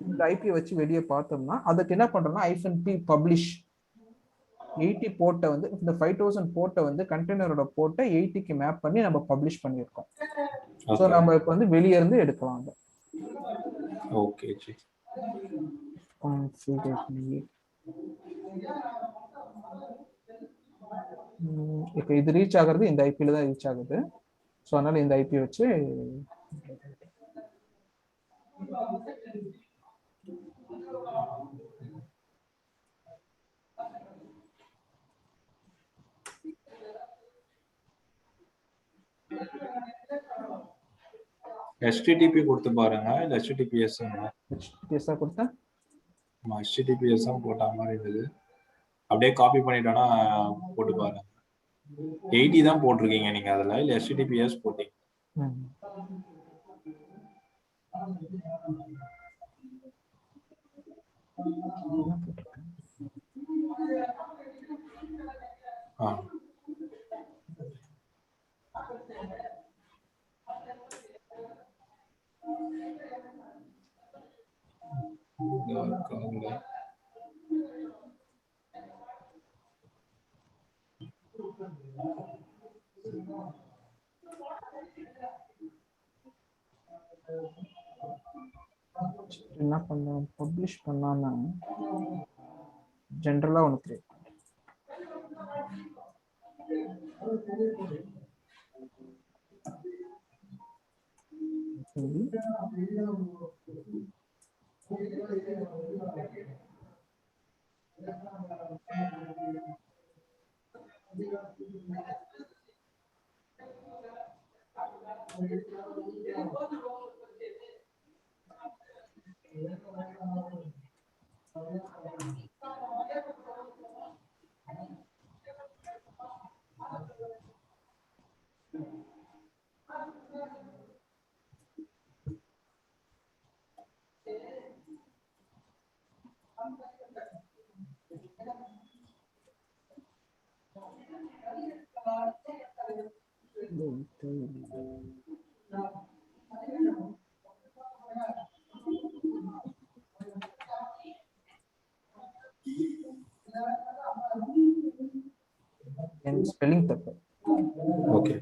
இந்த ஐபி வச்சு வெளியே பார்த்தோம்னா அதுக்கு என்ன பண்றோம்னா -p பப்ளிஷ் 80 போர்ட்டை வந்து இந்த 5000 போர்ட்டை வந்து கண்டெய்னரோட போர்ட்டை 80க்கு மேப் பண்ணி நம்ம பப்ளிஷ் பண்ணியிருக்கோம். ஸோ ஓகே நம்ம இப்போ வந்து வெளியே இருந்து எடுக்கலாம் அதை. Okay G. இப்போ இது ரீச் ஆகுறது இந்த ஐபியில் தான் ரீச் ஆகுது. ஸோ அதனால இந்த ஐபி வச்சு HTTP கொடுத்து பாருங்க, இல்ல HTTPS கொடுத்தா HTTPS போட்ட மாதிரி இருந்தது. அப்படியே காப்பி பண்ணிட்டோம்னா போட்டு பாருங்க. 80 தான் போட்டிருக்கீங்க நீங்க அதுல, இல்ல HTTPS போட்டீங்க? என்ன பண்ணலாம், பப்ளிஷ் பண்ணாம ஜென்ரலா ஒன்று கிரியேட் ஸ்பெல்லிங் தப்பு. ஓகே.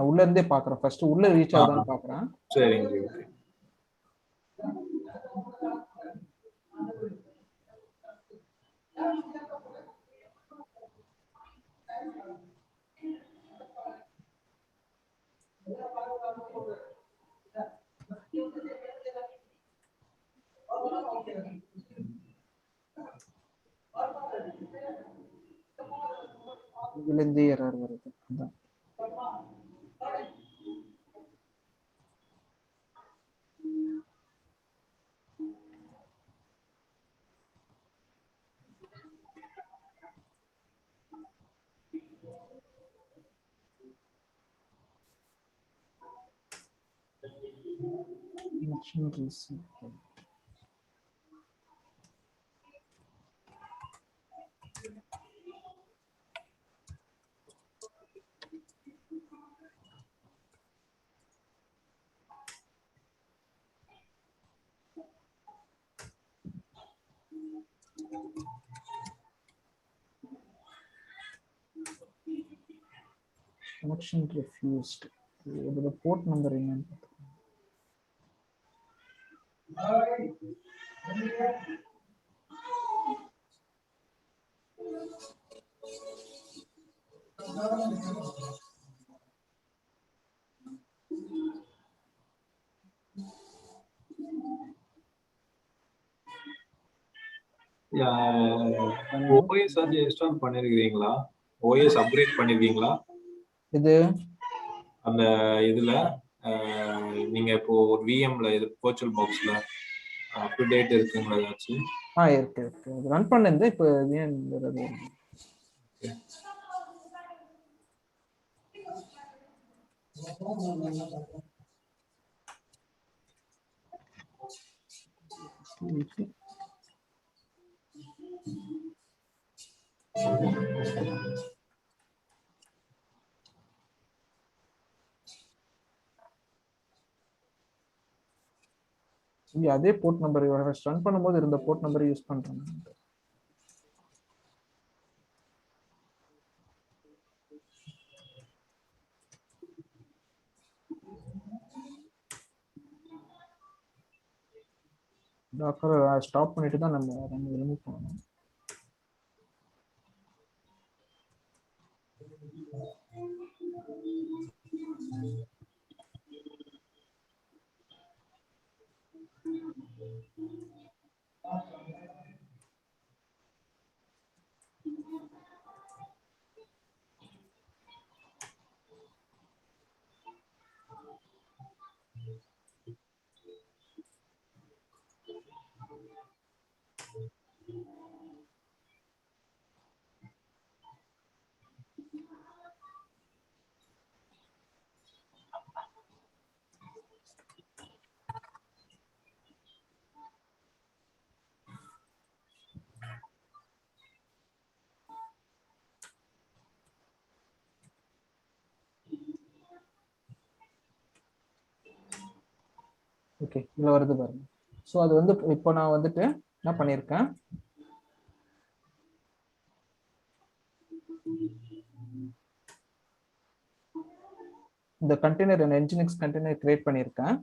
உள்ள இருந்தே பாக்குறேன், ஃபர்ஸ்ட் உள்ள ரீச் ஆகுதான்னு பாக்குறேன். சரிங்க. ஓகே. இதுல இருந்து எரர் வருது. அதான் connection refused. இதோட போர்ட் நம்பர் என்னன்னு OS வந்து இன்ஸ்டால் பண்ணிருக்கீங்களா? OS அப்கிரேட் பண்ணிருக்கீங்களா? இது அந்த இதுல நீங்க இப்போ ஒரு VMல இது virtual boxல அப் டு டேட் இருக்குங்களா ஏதாச்சும்? இருக்கு இருக்கு. அது ரன் பண்ணது இப்போ ஏன் வருது? இங்க அதே போர்ட் நம்பர் ரன் பண்ணும்போது இருந்த போர்ட் நம்பரை யூஸ் பண்றேன். டாக்கர் ஸ்டாப் பண்ணிட்டு தான் நம்ம ரிமூவ் பண்ணணும். ஓகே, இதுல வருது பாருங்க. ஸோ அது வந்து இப்போ நான் வந்துட்டு என்ன பண்ணியிருக்கேன், இந்த கண்டெய்னர் nginx கண்டெய்னர் கிரியேட் பண்ணியிருக்கேன்.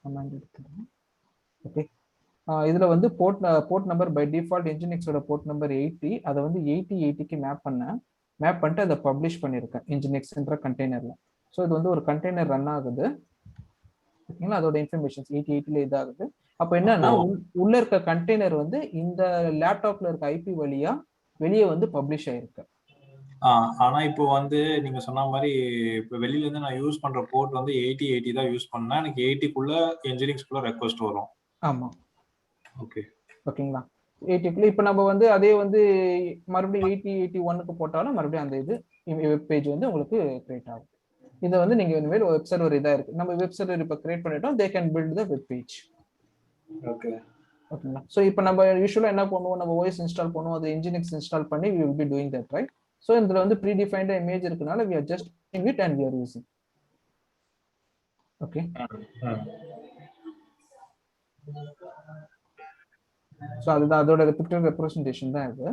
கமாண்ட் எடுத்துறேன். ஓகே, இதுல வந்து போர்ட் நம்பர் பை டிஃபால்ட் nginx-ஓட போர்ட் நம்பர் 80, அதை வந்து 8080க்கு மேப் பண்ணிட்டு அதை பப்ளிஷ் பண்ணியிருக்கேன் nginx-ன்ற கண்டெய்னர்ல. ஸோ இது வந்து ஒரு கண்டெய்னர் ரன் ஆகுது, ஓகேங்களா? அதோட இன்ஃபர்மேஷன்ஸ் 8080ல இதாகுது. அப்போ என்னன்னா உள்ள இருக்க கண்டெய்னர் வந்து இந்த லேப்டாப்ல இருக்க ஐபி வழியா வெளியே வந்து பப்ளிஷ் ஆயிருக்கு. ஆனா இப்போ வந்து நீங்க சொன்ன மாதிரி இப்போ வெளியில இருந்து நான் யூஸ் பண்ற போர்ட் வந்து 8080 தான் யூஸ் பண்ணா எனக்கு 80க்குள்ள nginx-குள்ள ரெக்வெஸ்ட் வரும். ஆமா, ஓகே, ஓகேங்களா? 80க்குள்ள இப்போ நம்ம வந்து அதே வந்து மறுபடியும் 8081க்கு போட்டாலும் மறுபடியும் அந்த இது வெப் பேஜ் வந்து உங்களுக்கு கிரியேட் ஆகும். இதை வந்து நீங்க இனிமேல் வெப் சர்வர் இதா இருக்கு, நம்ம வெப் சர்வர் இப்போ கிரியேட் பண்ணிட்டோம், they can build the web page. Okay, ஓகேங்களா? ஸோ இப்போ நம்ம யூஸ்வலாக என்ன பண்ணுவோம், நம்ம OS இன்ஸ்டால் பண்ணுவோம், அது nginx இன்ஸ்டால் பண்ணி we will be doing that, right? So இதுல வந்து ப்ரீ டிஃபைன்ட் இமேஜ் இருக்கனால we are just using it and we are using. Okay, so அதுதான் அதோட பிக்டர் ரெப்ரஸன்டேஷன் தான் இது.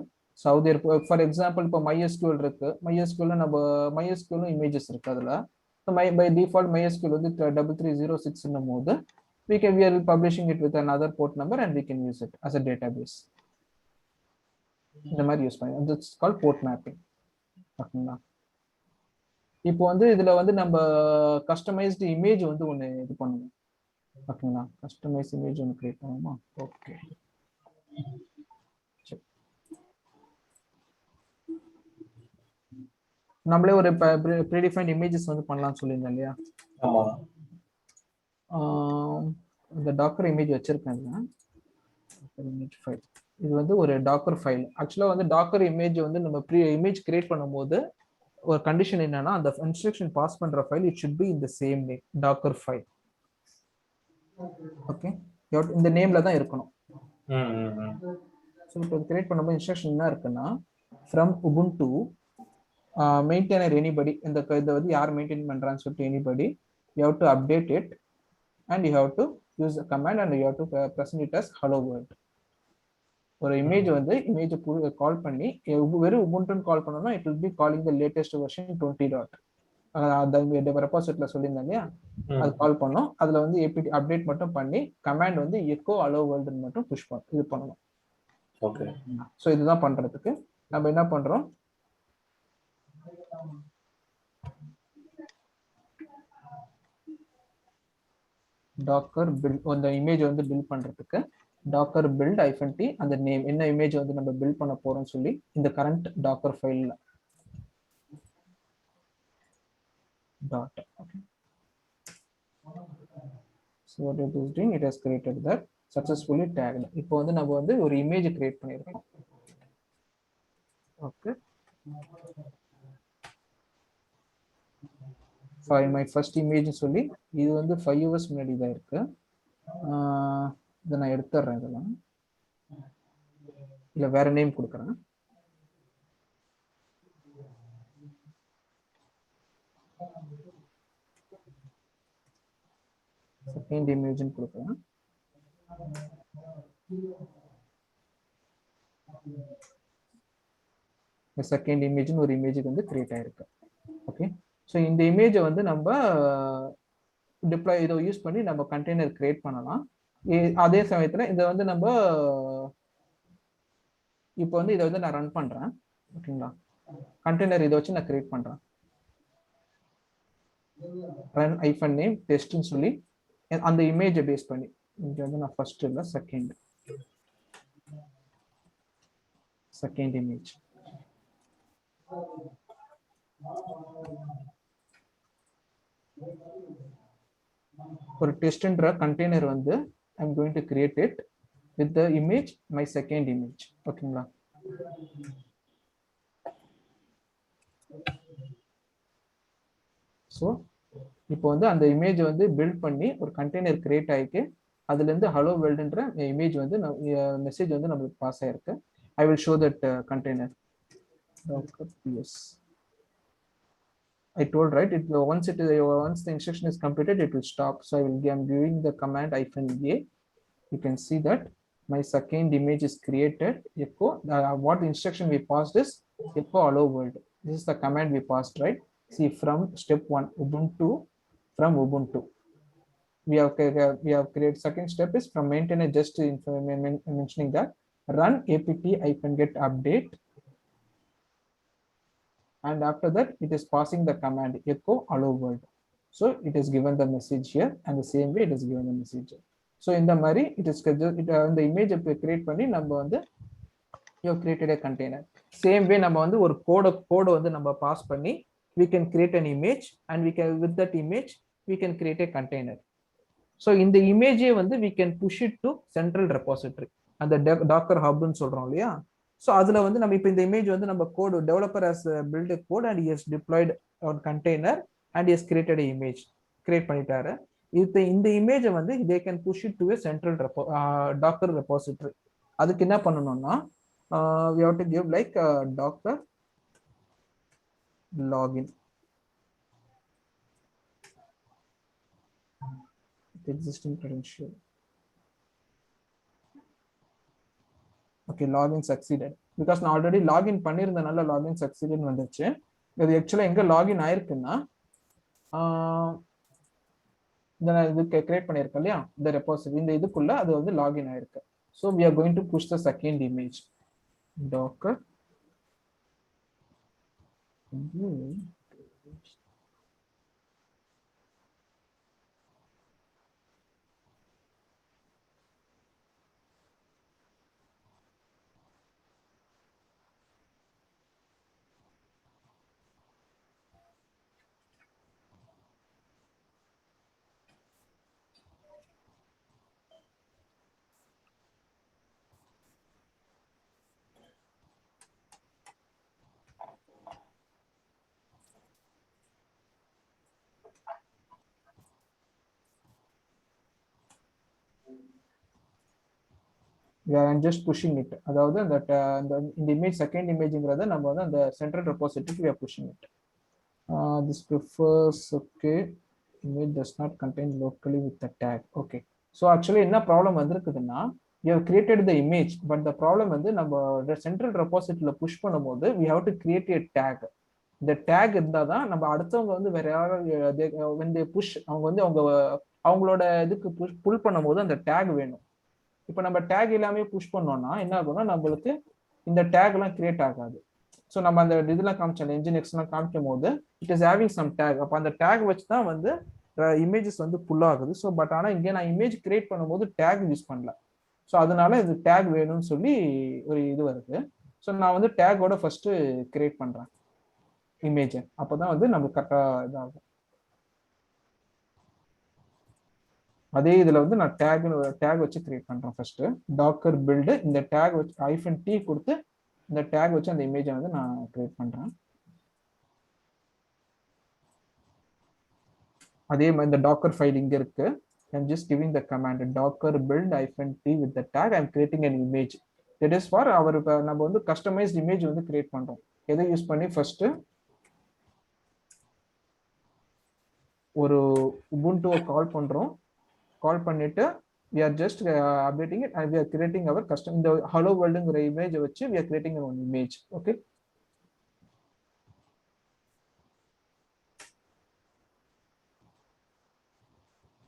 சவுதி ஃபார் எக்ஸாம்பிள் இப்போ MySQL இருக்கு, MySQL நம்ம MySQL இமேஜஸ் இருக்கு அதுல. பை டிஃபால்ட் MySQL வந்து 3306 போது we are publishing it with another port number and we can use it as a database. இந்த மாதிரி யூஸ் பண்ணி it's called port mapping. ஓகேங்களா? இப்போ வந்து இதுல வந்து நம்ம கஸ்டமைஸ்டு இமேஜ் வந்து ஒன்று இது பண்ணுவோம். ஓகேங்களா? கஸ்டமைஸ் இமேஜ் ஒன்று கிரியேட் பண்ணுவோமா? ஓகே, நம்மளே ஒரு ப்ரீடிஃபைன்ட் இமேஜஸ் வந்து பண்ணலாம்னு சொல்லியிருந்தேன் இல்லையா? இந்த டாக்கர் இமேஜ் வச்சிருக்கேன், இமேஜ் ஃபைல். இது வந்து ஒரு டாக்கர் ஃபைல். ஆக்சுவலாக வந்து டாக்கர் இமேஜ் வந்து நம்ம இமேஜ் கிரியேட் பண்ணும்போது ஒரு கண்டிஷன் என்னன்னா, அந்த இன்ஸ்ட்ரக்ஷன் பாஸ் பண்ற file it should be in the same name, Docker file. Okay, இந்த நேம்ல தான் இருக்கணும். ஸோ இப்போ கிரியேட் பண்ணும்போது இன்ஸ்ட்ரக்ஷன் என்ன இருக்குன்னா, ஃப்ரம் உபுண்டு மெயின்டைனர் எனிபடி, இந்த இதை வந்து யார் மெயின்டைன் பண்றான்னு சொல்லிட்டு anybody, you have to update it and you have to use a command and you have to present it as hello world. ஒரு இமேஜ் வந்து இமேஜ் கால் பண்ணி வெறும் உபுண்டுன்னு கால் பண்ணோம்னா it will be calling the latest version 20. ரெபாசிட்டரியில சொல்லியிருந்தேன் இல்லையா, அது கால் பண்ணோம். அதுல வந்து ஏபிடி அப்டேட் மட்டும் பண்ணி கமாண்ட் வந்து எக்கோ அலோ வேர்ல்டுன்னு மட்டும் புஷ் இது பண்ணணும். ஓகே, ஸோ இதுதான் பண்றதுக்கு நம்ம என்ன பண்றோம், டாக்கர் பில்ட் அந்த இமேஜ் வந்து பில்ட் பண்றதுக்கு டாக்கர் பில்ட் -t அந்த நேம் என்ன இமேஜ் வந்து நம்ம பில்ட் பண்ண போறோம்னு சொல்லி இந்த கரண்ட் டாக்கர் ஃபைல்ல dot. okay, so what it is doing, it has created that successfully tagged. இப்போ வந்து நம்ம வந்து ஒரு இமேஜ் கிரியேட் பண்ணிருக்கோம். ஓகே, my first image சொல்லி இது வந்து 5 years முன்னாடி தான் இருக்கு. இதை நான் எடுத்துறேன். இதெல்லாம் இல்ல வேற நேம் கொடுக்குறேன். செகண்ட் இமேஜ்னு கொடுக்குறேன். செகண்ட் இமேஜ்னு ஒரு இமேஜுக்கு வந்து கிரியேட் ஆயிருக்கு. ஓகே, ஸோ இந்த இமேஜை வந்து நம்ம டிப்ளாய் இதை யூஸ் பண்ணி நம்ம கண்டெய்னர் கிரியேட் பண்ணலாம். அதே சமயத்துல இதை வந்து நம்ம இப்போ வந்து இதை வந்து நான் ரன் பண்றேன். ஓகேங்களா, கண்டெய்னர் இதை வச்சு நான் கிரியேட் பண்றேன். run -name testன்னு சொல்லி அந்த இமேஜை பேஸ் பண்ணி இங்க வந்து நான் ஃபர்ஸ்ட் இல்ல செகண்ட் இமேஜ் ஒரு டெஸ்ட்ன்ற கண்டெய்னர் வந்து I'm going to create it with the image my second image. ஓகேங்களா, ஸோ இப்போ வந்து அந்த இமேஜ் வந்து பில்ட் பண்ணி ஒரு கண்டெய்னர் கிரியேட் ஆயிருக்கு. அதுல இருந்து ஹலோ வேர்ல்டுன்ற இமேஜ் வந்து மெசேஜ் வந்து நம்மளுக்கு பாஸ் ஆயிருக்கு. I will show that container. Docker ps. I told right, once the instruction is completed, it will stop. So I'm giving the command -a. You can see that my second image is created. Echo what instruction we passed is echo hello world. This is the command we passed, right? See, from step 1 Ubuntu, from Ubuntu we have created. Second step is from maintainer, just mentioning that run apt-get update, and after that it is passing the command echo hello world. So it is given the message here, and the same way it is given the message here. So in the mari it is the image create பண்ணி நம்ம வந்து you have created a container. Same way நம்ம வந்து ஒரு code வந்து நம்ம pass பண்ணி we can create an image, and we can, with that image we can create a container. So in the image வந்து we can push it to central repository, அந்த docker hub னு சொல்றோம் இல்லையா. So அதுல வந்து நம்ம இப்போ இந்த இமேஜ் வந்து நம்ம code developer has build code and has deployed on container and has created image create பண்ணிட்டாரு. இந்த இமேஜை வந்து they can push it to a central Docker repository. அதுக்கு என்ன பண்ணணும்னா we have to give like docker login existing credential. Okay, login succeeded because நான் already login பண்ணியிருந்தனால login succeeded வந்துச்சு. இது ஆக்சுவலா எங்க லாகின் ஆயிருக்குன்னா இது கிரியேட் பண்ணியிருக்கேன் இல்லையா இந்த ரெபாசிட்டரி, இந்த இதுக்குள்ள அது வந்து லாகின் ஆயிருக்கு. So we are going to push the second image docker I'm just pushing it. அதாவது இந்த இமேஜ் செகண்ட் இமேஜ்ங்கறத நம்ம வந்து அந்த central ரெபாசிட்டரிக்கு we are pushing it. This prefers okay image does not contain locally with the tag. Okay, so actually என்ன problem வந்திருக்குதுன்னா you have created the image, but the problem வந்து நம்ம central ரெபாசிட்டரியில push பண்ணும்போது we have to create a tag. இந்த take இருந்தால் தான் நம்ம அடுத்தவங்க வந்து வேற யாராவது when they push அவங்க வந்து அவங்களோட இதுக்கு புல் பண்ணும்போது அந்த டேக் வேணும். இப்போ நம்ம டேக் எல்லாமே புஷ் பண்ணோம்னா என்ன ஆகும்னா நம்மளுக்கு இந்த டேக் எல்லாம் கிரியேட் ஆகாது. ஸோ நம்ம அந்த இதெல்லாம் காமிச்சோம் என்ஜினிக்ஸ் எல்லாம் காமிக்கும் போது it is having some tag. அப்போ அந்த டேக் வச்சு தான் வந்து இமேஜஸ் வந்து புல் ஆகுது. ஸோ பட் ஆனால் இங்கே நான் இமேஜ் கிரியேட் பண்ணும்போது டேக் யூஸ் பண்ணல. ஸோ அதனால இது டேக் வேணும்னு சொல்லி ஒரு இது வருது. ஸோ நான் வந்து டேக்கோட ஃபர்ஸ்ட் கிரியேட் பண்றேன் இமேஜ், அப்போதான் வந்து நம்ம கரெக்டாக இதாகும். அதே இதுல வந்து நான் டேக் வச்சு கிரியேட் பண்றேன். ஃபர்ஸ்ட் டாக்கர் பில்டு இந்த டேக் வச்சு -t கொடுத்து இந்த டேக் வச்சு அந்த இமேஜை வந்து நான் கிரியேட் பண்றேன். அதே மாதிரி இந்த டாக்கர் ஃபைல் இங்க இருக்கு. I'm just giving the command docker build -t with the tag. I'm creating an image. That is for our நம்ம வந்து customized image வந்து create பண்றோம். எதை யூஸ் பண்ணி ஃபர்ஸ்ட் ஒரு ubuntu கால் பண்றோம். கால் பண்ணிட்டு we are just updating it and we are creating our custom இந்த hello worldங்கிற image வச்சு we are creating our own image. Okay.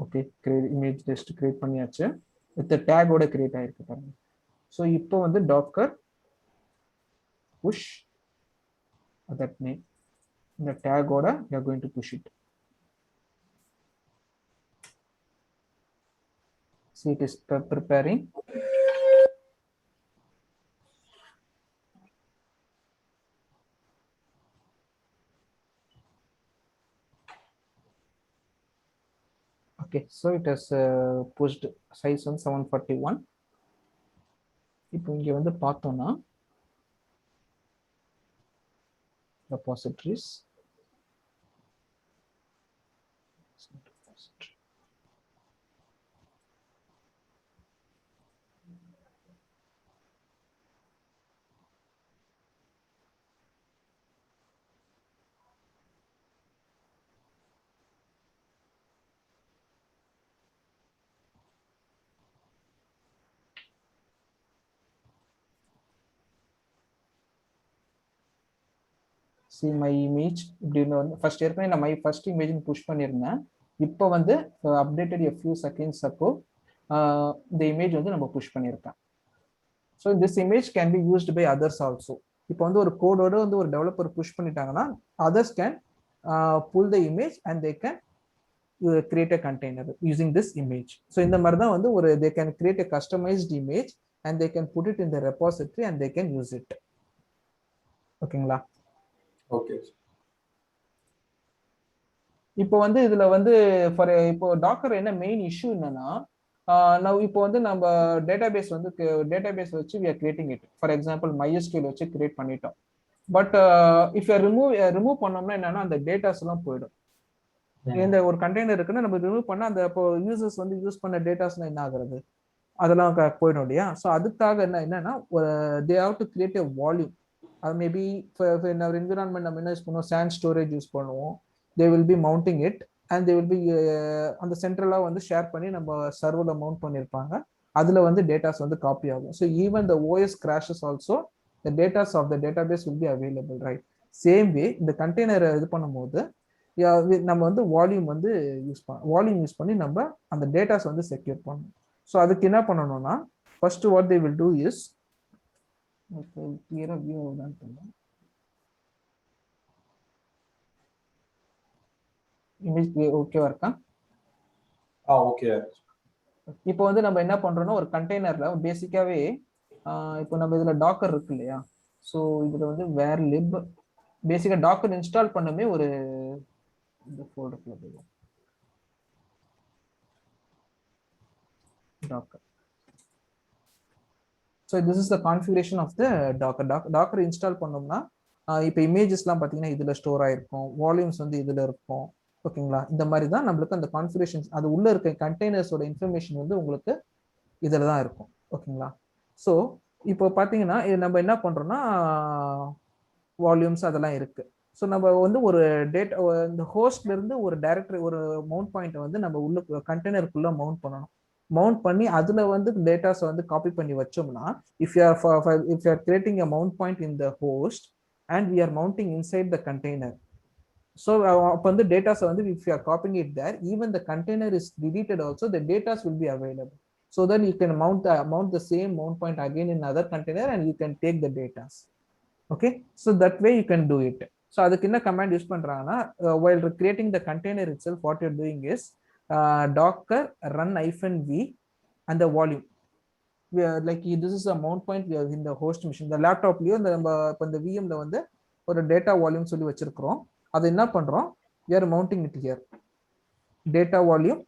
Okay, create image just create பண்ணியாச்சு. with tag ஓட create ஆயிருக்கு பாருங்க. So இப்போ வந்து docker push that name இந்த tag ஓட we are going to push it. See, it is preparing. Okay, so it has pushed size on 741. இப்போ இங்க வந்து பார்த்தோம்னா repositories see my image இப்படின்னு வந்து ஃபர்ஸ்ட் ஏற்கனவே நான் my first image புஷ் பண்ணியிருந்தேன். இப்போ வந்து updated a few seconds ago இந்த image வந்து நம்ம புஷ் பண்ணியிருக்கேன். So this image can be used by others also. இப்போ வந்து ஒரு கோடோட வந்து ஒரு டெவலப்பர் புஷ் பண்ணிட்டாங்கன்னா others can pull the image and they can create a container using this image. So இந்த மாதிரி தான் வந்து ஒரு they can create a customized image and they can put it in the repository and they can use it. ஓகேங்களா? Okay. இப்போ வந்து இதுல வந்து ஃபார் இப்போ டாக்கர் என்ன மெயின் இஷ்யூ என்னன்னா நான் இப்போ வந்து நம்ம டேட்டாபேஸ் வந்து டேட்டாபேஸ் வச்சு we are creating it. For example MySQL வச்சு கிரியேட் பண்ணிட்டோம். பட் இஃப் ரிமூவ் பண்ணோம்னா என்னன்னா அந்த டேட்டாஸ் எல்லாம் போயிடும். இந்த ஒரு கண்டெய்னர் இருக்குன்னா நம்ம ரிமூவ் பண்ணா அந்த இப்போ யூசர்ஸ் வந்து யூஸ் பண்ண டேட்டாஸ்லாம் என்ன ஆகுறது, அதெல்லாம் போயிடும் இல்லையா? ஸோ அதுக்காக என்னன்னா they have to create a volume. அது மேபி our environment நம்ம என்ன யூஸ் பண்ணுவோம், சாண்ட் ஸ்டோரேஜ் யூஸ் பண்ணுவோம். they will be mounting it and they will be அந்த சென்ட்ரலா வந்து ஷேர் பண்ணி நம்ம சர்வர்ல மவுண்ட் பண்ணிருப்பாங்க. அதுல வந்து டேட்டாஸ் வந்து காப்பி ஆகும். So even the OS crashes also the data of the database will be available, right? Same way இந்த கண்டெய்னர் இது பண்ணும்போது நம்ம வந்து வால்யூம் வந்து யூஸ் பண்ணி நம்ம அந்த டேட்டாஸ் வந்து செக்யூர் பண்ணணும். ஸோ அதுக்கு என்ன பண்ணணும்னா first what they will do is clear a view தான் பண்ணலாம். இமேஜ் ஓகேவா இருக்கா? ஓகே. இப்போ வந்து நம்ம என்ன பண்றோம்னா ஒரு கண்டெய்னர்ல பேசிக்காவே இப்போ நம்ம இதுல டாக்கர் இருக்கு இல்லையா? ஸோ இதுல வந்து வேர் லிப் பேசிக்கா டாக்கர் இன்ஸ்டால் பண்ணமே ஒரு இந்த ஃபோல்டர்ல போய் Docker. So this is the configuration of the Docker. Docker install பண்ணோம்னா இப்போ இமேஜஸ்லாம் பார்த்தீங்கன்னா இதுல ஸ்டோர் ஆயிருக்கும், வால்யூம்ஸ் வந்து இதுல இருக்கும். ஓகேங்களா? இந்த மாதிரி தான் நம்மளுக்கு அந்த கான்ஃபிகரேஷன்ஸ் அது உள்ள இருக்க கண்டெய்னர்ஸோட இன்ஃபர்மேஷன் வந்து உங்களுக்கு இதில் தான் இருக்கும். ஓகேங்களா? ஸோ இப்போ பார்த்தீங்கன்னா நம்ம என்ன பண்றோம்னா வால்யூம்ஸ் அதெல்லாம் இருக்கு. ஸோ நம்ம வந்து ஒரு டேட்டா இந்த ஹோஸ்ட்ல இருந்து ஒரு டைரக்டரி ஒரு மவுண்ட் பாயிண்ட் வந்து நம்ம உள்ள கண்டெய்னருக்குள்ள மவுண்ட் பண்ணணும். மவுண்ட் பண்ணி அதுல வந்து டேட்டாஸ் வந்து காப்பி பண்ணி வச்சோம்னா if you are creating a mount point in the host and we are mounting inside the container. So upon the data, if you are copying it there, even the container is deleted also, the data will be available. So then you can mount the same mount point again in another container and you can take the data. Okay, so that way you can do it. So adukku enna command use பண்றாங்கன்னா while creating the container itself, what you're doing is docker run -v and the volume. We are like this is a mount point we are in the host machine. The laptop லயோ இந்த VM ல வந்து ஒரு data volume சொல்லி வச்சிருக்கோம். அது என்ன பண்றோம், we are mounting it here data volume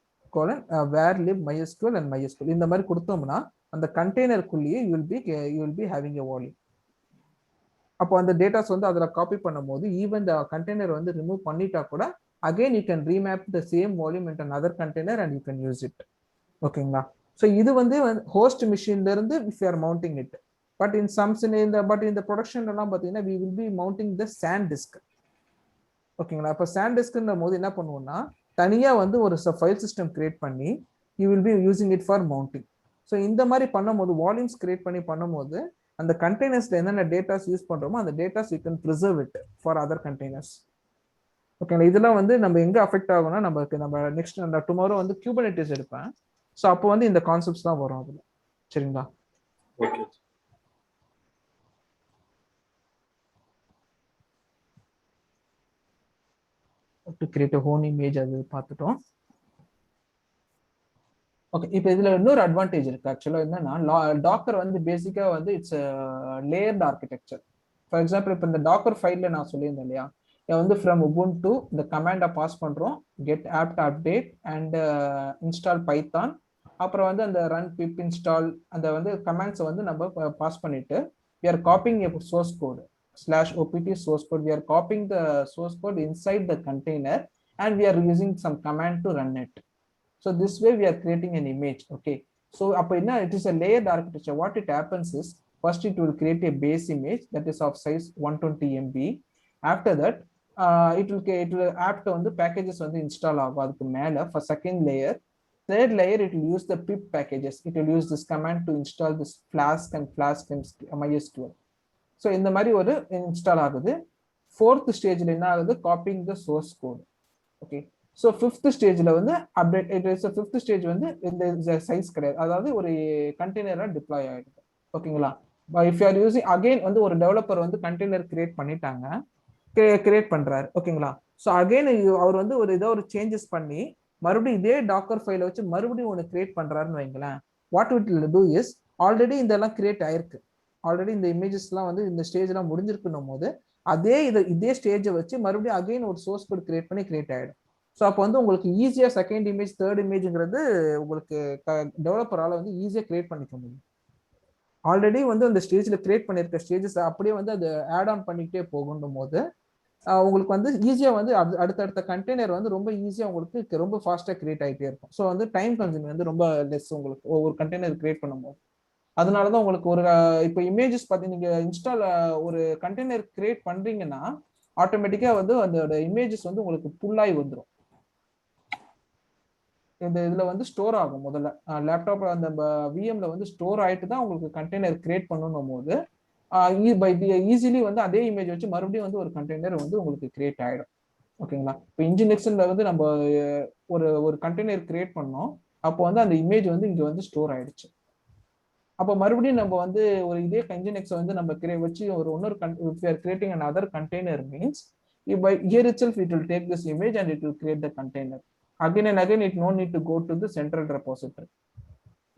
var lib mysql and mysql இந்த மாதிரி கொடுத்தோம்னா அந்த கண்டெய்னருக்குள்ளேயே you will be having a volume. அப்போ அந்த டேட்டாஸ் வந்து அதில் காப்பி பண்ணும்போது ஈவன் த கண்டெய்னர் வந்து ரிமூவ் பண்ணிட்டா கூட again you can ரீமேப் the same volume in another container and you can use it. ஓகேங்களா? ஸோ இது வந்து ஹோஸ்ட் மிஷின்ல இருந்து if you are mounting it. But in sums இந்த ப்ரொடக்ஷன் எல்லாம் பார்த்தீங்கன்னா we will be mounting the SanDisk. ஓகேங்களா? இப்போ SanDiskன்ற போது என்ன பண்ணுவோம்னா தனியா வந்து ஒரு ஃபைல் சிஸ்டம் கிரியேட் பண்ணி you will be using it for mounting. So இந்த மாதிரி பண்ணும்போது வால்யூம்ஸ் கிரியேட் பண்ணி பண்ணும்போது அந்த கண்டெய்னர்ஸ்ல என்னென்ன டேட்டாஸ் யூஸ் பண்றோமோ அந்த datas you can preserve it for other containers. ஓகேங்களா? இதெல்லாம் வந்து நம்ம எங்க அஃபெக்ட் ஆகும்னா நம்ம நெக்ஸ்ட் டுமாரோ வந்து குபர்னெட்டிஸ் எடுப்பேன். ஸோ அப்போ வந்து இந்த கான்செப்ட்ஸ் தான் வரும் அதுல. சரிங்களா? Okay. To create a own image அது பார்த்துட்டோம். ஓகே, இப்போ இதுல இன்னொரு அட்வான்டேஜ் இருக்கு. ஆக்சுவலா என்னன்னா டாக்கர் வந்து பேசிக்கா வந்து it's layered architecture. For example இப்போ இந்த டாக்கர் ஃபைல்ல நான் சொல்லியிருந்தேன் இல்லையா, வந்து ஃப்ரம் உபுண்டு இந்த கமாண்டை பாஸ் பண்றோம், get apt update and install Python. அப்புறம் வந்து அந்த ரன் பிப் இன்ஸ்டால் அந்த வந்து கமாண்ட்ஸை வந்து நம்ம பாஸ் பண்ணிட்டு we are copying a source code /opt source code. We are copying the source code inside the container and we are using some command to run it. So this way we are creating an image. Okay, so it is a layered architecture. What it happens is first it will create a base image that is of size 120 MB. After that it will apt on the packages on the install adukku mela. For second layer, third layer, it will use the pip packages. It will use this command to install this Flask and MySQL. So in the மாதிரி ஒரு install ஆகுது. Fourth stage என்ன ஆகுது, copying the source code. Okay, so fifth stageல வந்து update. It is a fifth stage வந்து இந்த size கிடையாது, அதாவது ஒரு கண்டெய்னரா டிப்ளாய் ஆயிடுது. ஓகேங்களா? if you are using again வந்து ஒரு டெவலப்பர் வந்து கண்டெய்னர் கிரியேட் பண்ணிட்டாங்க, கிரியேட் பண்றாரு. ஓகேங்களா? ஸோ அகைன் அவர் வந்து ஒரு சேஞ்சஸ் பண்ணி மறுபடியும் இதே டாக்கர் ஃபைலை வச்சு மறுபடியும் ஒன்று கிரியேட் பண்றாருன்னு வைங்களேன். What it will do is already இதெல்லாம் கிரியேட் ஆயிருக்கு, ஆல்ரெடி இந்த இமேஜஸ்லாம் வந்து இந்த ஸ்டேஜ்லாம் முடிஞ்சிருக்கணும் போது இதே ஸ்டேஜை வச்சு மறுபடியும் அகைன் ஒரு சோர்ஸ் கோட் கிரியேட் பண்ணி கிரியேட் ஆயிடும். ஸோ அப்போ வந்து உங்களுக்கு ஈஸியா செகண்ட் இமேஜ் தேர்ட் இமேஜ்ங்கிறது உங்களுக்கு டெவலப்பரால வந்து ஈஸியா கிரியேட் பண்ணிக்க முடியும். ஆல்ரெடி வந்து அந்த ஸ்டேஜ்ல கிரியேட் பண்ணிருக்க ஸ்டேஜஸ் அப்படியே வந்து அது ஆட் ஆன் பண்ணிக்கிட்டே போகணும் போது உங்களுக்கு வந்து ஈஸியா வந்து அடுத்தடுத்த கண்டெய்னர் வந்து ரொம்ப ஈஸியா உங்களுக்கு ரொம்ப ஃபாஸ்டா கிரியேட் ஆகிட்டே இருக்கும். ஸோ வந்து டைம் கன்சூமிங் வந்து ரொம்ப லெஸ் உங்களுக்கு ஒவ்வொரு கண்டெய்னர் கிரியேட் பண்ணும்போது. அதனாலதான் உங்களுக்கு ஒரு இப்போ இமேஜஸ் பார்த்து நீங்க இன்ஸ்டால் ஒரு கண்டெய்னர் கிரியேட் பண்றீங்கன்னா ஆட்டோமேட்டிக்கா வந்து அந்த இமேஜஸ் வந்து உங்களுக்கு புல்லாகி வந்துடும். இந்த இதுல வந்து ஸ்டோர் ஆகும். முதல்ல லேப்டாப்ல அந்த விஎம்ல வந்து ஸ்டோர் ஆயிட்டு தான் உங்களுக்கு கண்டெய்னர் கிரியேட் பண்ணணும் போது ஈஸிலி வந்து அதே இமேஜ் வச்சு மறுபடியும் வந்து ஒரு கண்டெய்னர் வந்து உங்களுக்கு கிரியேட் ஆயிடும். ஓகேங்களா? இப்போ இன்ஜினிக்ஸ்ல வந்து நம்ம ஒரு கண்டெய்னர் கிரியேட் பண்ணோம், அப்போ வந்து அந்த இமேஜ் வந்து இங்க வந்து ஸ்டோர் ஆயிடுச்சு. அப்போ மறுபடியும் நம்ம வந்து ஒரு இதே இன்ஜினிக்ஸ் வந்து நம்ம வச்சு இன்னொரு creating an other container means by here itself it will take this image and it will create the container. Again and again it no need to go to the central repository.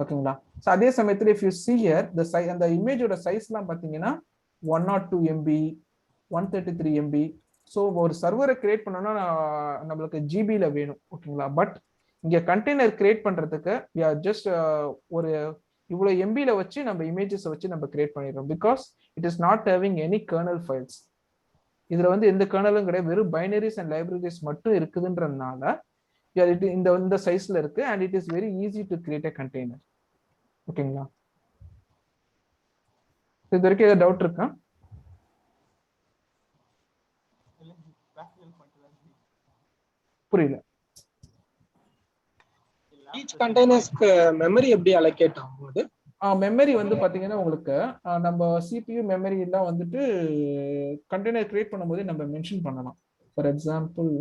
ஓகேங்களா? So அதே சமயத்தில் if you see here அந்த இமேஜோட சைஸ்லாம் பார்த்தீங்கன்னா 102 MB 133 MB. So ஒரு சர்வரை create பண்ணோம்னா நம்மளுக்கு ஜிபியில் வேணும். ஓகேங்களா? பட் இங்கே கண்டெய்னர் கிரியேட் பண்ணுறதுக்கு ஜஸ்ட் ஒரு இவ்வளோ எம்பியில் வச்சு நம்ம இமேஜஸை வச்சு நம்ம கிரியேட் பண்ணிடுறோம். Because it is not having any kernel files. இதில் வந்து எந்த கர்னலும் கிடையாது, வெறும் பைனரிஸ் அண்ட் லைப்ரரிஸ் மட்டும் இருக்குதுன்றதுனால இந்த சைஸ்ல இருக்கு and it is very easy to create a container. ஓகேங்களா? இது வரைக்கும் ஏதாவது டவுட் இருக்கா? புரியல. ஈச் கண்டெய்னர்ஸ்க்கு மெமரி எப்படி அலோகேட் ஆகுது? மெமரி வந்து பாத்தீங்கன்னா உங்களுக்கு நம்ம CPU மெமரி எல்லாம் வந்துட்டு கண்டெய்னர் கிரியேட் பண்ணும்போது நம்ம மென்ஷன் பண்ணலாம். ஃபார் எக்ஸாம்பிள்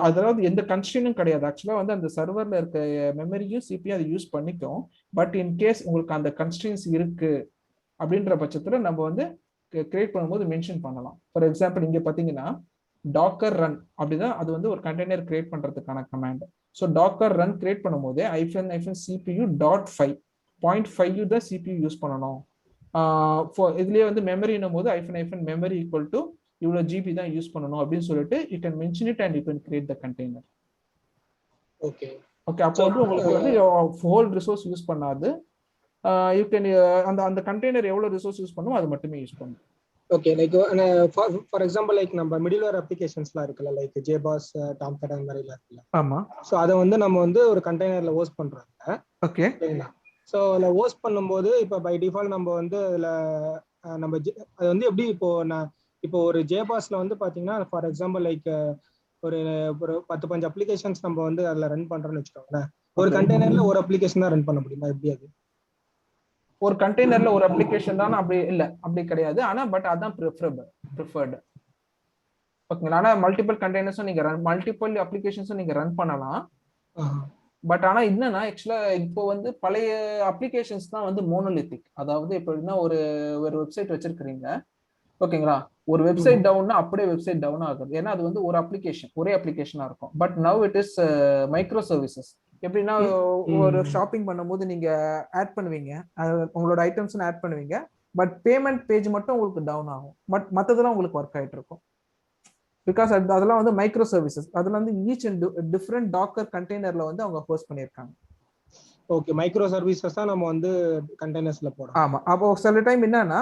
அதாவது எந்த கன்ஸ்ட்ரெயினும் கிடையாது. ஆக்சுவலா வந்து அந்த சர்வர்ல இருக்க மெமரியும் சிபியும் அதை யூஸ் பண்ணிக்கும். பட் இன் கேஸ் உங்களுக்கு அந்த கன்ஸ்ட்ரெயின்ஸ் இருக்கு அப்படின்ற பட்சத்துல நம்ம வந்து கிரியேட் பண்ணும்போது மென்ஷன் பண்ணலாம். ஃபார் எக்ஸாம்பிள் இங்க பாத்தீங்கன்னா டாக்கர் ரன் அப்படிதான் அது வந்து ஒரு கண்டெய்னர் கிரியேட் பண்றதுக்கான command. So Docker run create பண்ணும்போது -CPU .5 0.5 தான் CPU யூஸ் பண்ணணும். இதுலயே வந்து மெமரினும் போது -memory equal to இவ்வளோ ஜிபி தான் யூஸ் பண்ணணும் அப்படின்னு சொல்லிட்டு you can mention it and you can create the container. Okay okay, அப்போ வந்து உங்களுக்கு வந்து ஹோல் ரிசோர்ஸ் யூஸ் பண்ணாது. யூ கேன் அந்த கண்டெய்னர் எவ்வளோ ரிசோர்ஸ் யூஸ் பண்ணுமோ அது மட்டுமே யூஸ் பண்ணும். Okay like for example like நம்ம மிடில்வேர் அப்ளிகேஷன்ஸ்லாம் இருக்குல்ல லைக் ஜேபாஸ் டாம்கேட் அந்த மாதிரிலாம் இருக்குல்ல. ஆமா. ஸோ அதை வந்து நம்ம வந்து ஒரு கண்டெய்னர்ல ஹோஸ்ட் பண்றாங்க. ஓகே. சரிங்களா? ஸோ அதில் ஹோஸ்ட் பண்ணும்போது இப்போ பை டிஃபால்ட் நம்ம வந்து அதில் நம்ம அது வந்து எப்படி இப்போ ஒரு ஜேபாஸ்ல வந்து பாத்தீங்கன்னா ஃபார் எக்ஸாம்பிள் லைக் ஒரு ஒரு 10-15 அப்ளிகேஷன்ஸ் நம்ம வந்து அதில் ரன் பண்றோம்னு வச்சுக்கோங்களேன். ஒரு கண்டெய்னர்ல ஒரு அப்ளிகேஷன் தான் ரன் பண்ண முடியுமா, எப்படி அது? ஒரு கண்டெய்னர்ல ஒரு அப்ளிகேஷன் தான் அப்படி இல்ல, அப்படி கிடையாது. ஆனா பட் அதான் ப்ரிஃபர்டு. ஓகேங்களா? ஆனா மல்டிபிள் கண்டெய்னர்ஸும் நீங்க மல்டிபிள் அப்ளிகேஷன்ஸும் நீங்க ரன் பண்ணலாம். பட் ஆனா என்னன்னா ஆக்சுவலா இப்போ வந்து பழைய அப்ளிகேஷன்ஸ் தான் வந்து மோனோலித்திக். அதாவது எப்படின்னா ஒரு வெப்சைட் வச்சிருக்கிறீங்க, ஓகேங்களா? ஒரு வெப்சைட் டவுன்னா அப்படியே வெப்சைட் டவுன் ஆகுது. ஏன்னா அது வந்து ஒரு அப்ளிகேஷன், ஒரே அப்ளிகேஷனா இருக்கும். But now it is micro services. எப்படின்னா ஒரு ஷாப்பிங் பண்ணும்போது நீங்க ஆட் பண்ணுவீங்க, உங்களோட ஐட்டம்ஸ் ஆட் பண்ணுவீங்க, பட் பேமெண்ட் பேஜ் மட்டும் உங்களுக்கு டவுன் ஆகும். பட் மற்றதெல்லாம் உங்களுக்கு ஒர்க் ஆயிட்டு இருக்கும். பிகாஸ் அதெல்லாம் வந்து மைக்ரோ சர்வீசஸ். அதுல வந்து ஈச் அண்ட் டிஃப்ரெண்ட் டாக்கர் கண்டெய்னர்ல வந்து அவங்க ஹோஸ்ட் பண்ணியிருக்காங்க. ஓகே, மைக்ரோ சர்வீசஸ் தான் நம்ம வந்து கண்டெய்னர்ஸ்ல போறோம். ஆமா. அப்போ சில டைம் என்னன்னா